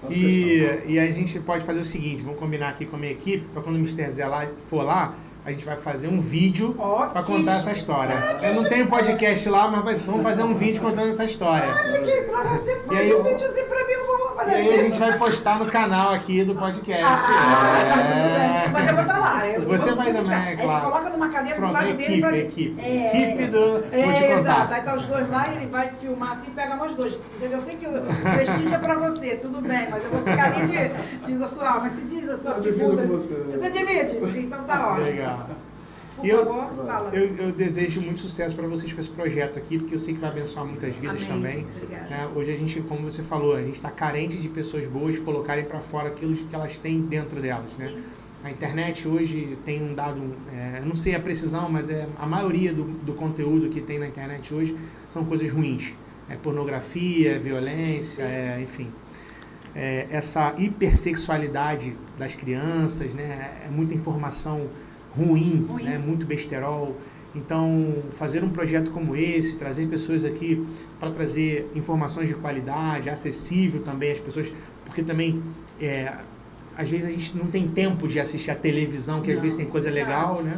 E a gente pode fazer o seguinte, vamos combinar aqui com a minha equipe, para quando o Mr. Zé lá for lá, a gente vai fazer um vídeo para contar essa história. Eu não tenho podcast lá, mas vamos fazer um vídeo contando essa história. Olha aqui, para você fazer um videozinho para mim, eu vou fazer E aí a gente vai postar no canal aqui do podcast. Tudo bem. Mas eu vou estar lá. Você vai também, a gente claro. coloca numa cadeira do Pronto, lado dele pra... equipe do... Vou te contar. Exato. Aí tá os dois lá e ele vai filmar assim e pega nós dois. Entendeu? Eu sei que o prestígio é pra você, tudo bem, mas eu vou ficar ali diz a sua alma. Como é que se diz a sua segunda? Com você. Você divide? Então tá ótimo. Legal. Por favor, fala. Eu desejo muito sucesso para vocês com esse projeto aqui, porque eu sei que vai abençoar muitas vidas. Amém. Também. Obrigada. Né? Hoje a gente, como você falou, a gente está carente de pessoas boas colocarem para fora aquilo que elas têm dentro delas. Né? A internet hoje tem um dado, eu não sei a precisão, mas a maioria do conteúdo que tem na internet hoje são coisas ruins. É pornografia, é violência, enfim. Essa hipersexualidade das crianças, né? É muita informação ruim. Né? Muito besterol. Então, fazer um projeto como esse, trazer pessoas aqui para trazer informações de qualidade, acessível também às pessoas, porque também, às vezes a gente não tem tempo de assistir a televisão, que às vezes tem coisa legal, né?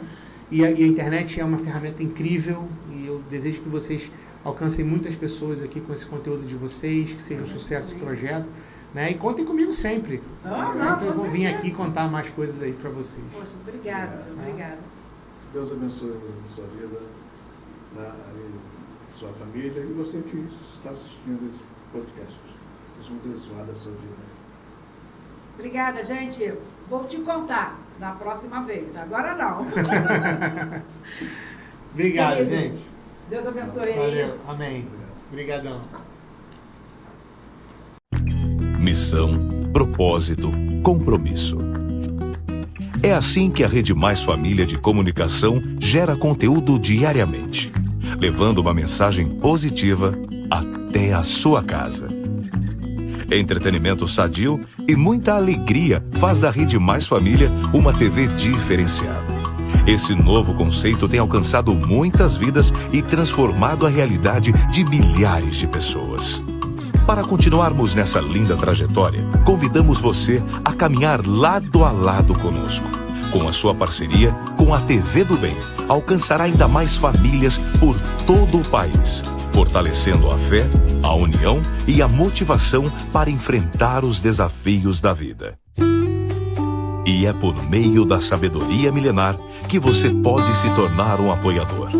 E a internet é uma ferramenta incrível e eu desejo que vocês alcancem muitas pessoas aqui com esse conteúdo de vocês, que seja um sucesso esse projeto. Né? E contem comigo sempre. Sempre eu vou vir aqui contar mais coisas aí para vocês. Poxa, obrigada, obrigada. Deus abençoe a sua vida, sua família e você que está assistindo esse podcast. Seja muito abençoada a sua vida. Obrigada, gente. Vou te contar na próxima vez. Agora não. Obrigado, Querido, gente. Deus abençoe. Valeu. Amém. Obrigadão. Missão, propósito, compromisso. É assim que a Rede Mais Família de Comunicação gera conteúdo diariamente, levando uma mensagem positiva até a sua casa. Entretenimento sadio e muita alegria faz da Rede Mais Família uma TV diferenciada. Esse novo conceito tem alcançado muitas vidas e transformado a realidade de milhares de pessoas. Para continuarmos nessa linda trajetória, convidamos você a caminhar lado a lado conosco. Com a sua parceria com a TV do Bem, alcançará ainda mais famílias por todo o país, fortalecendo a fé, a união e a motivação para enfrentar os desafios da vida. E é por meio da sabedoria milenar que você pode se tornar um apoiador.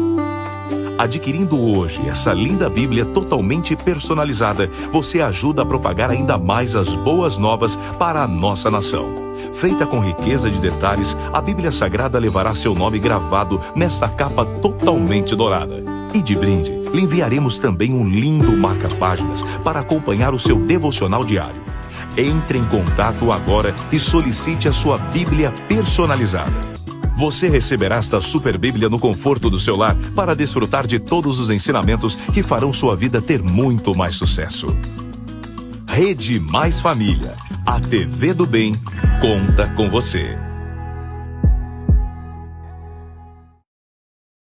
Adquirindo hoje essa linda Bíblia totalmente personalizada, você ajuda a propagar ainda mais as boas novas para a nossa nação. Feita com riqueza de detalhes, a Bíblia Sagrada levará seu nome gravado nesta capa totalmente dourada. E de brinde, lhe enviaremos também um lindo marca-páginas para acompanhar o seu devocional diário. Entre em contato agora e solicite a sua Bíblia personalizada. Você receberá esta super Bíblia no conforto do seu lar para desfrutar de todos os ensinamentos que farão sua vida ter muito mais sucesso. Rede Mais Família, a TV do Bem, conta com você.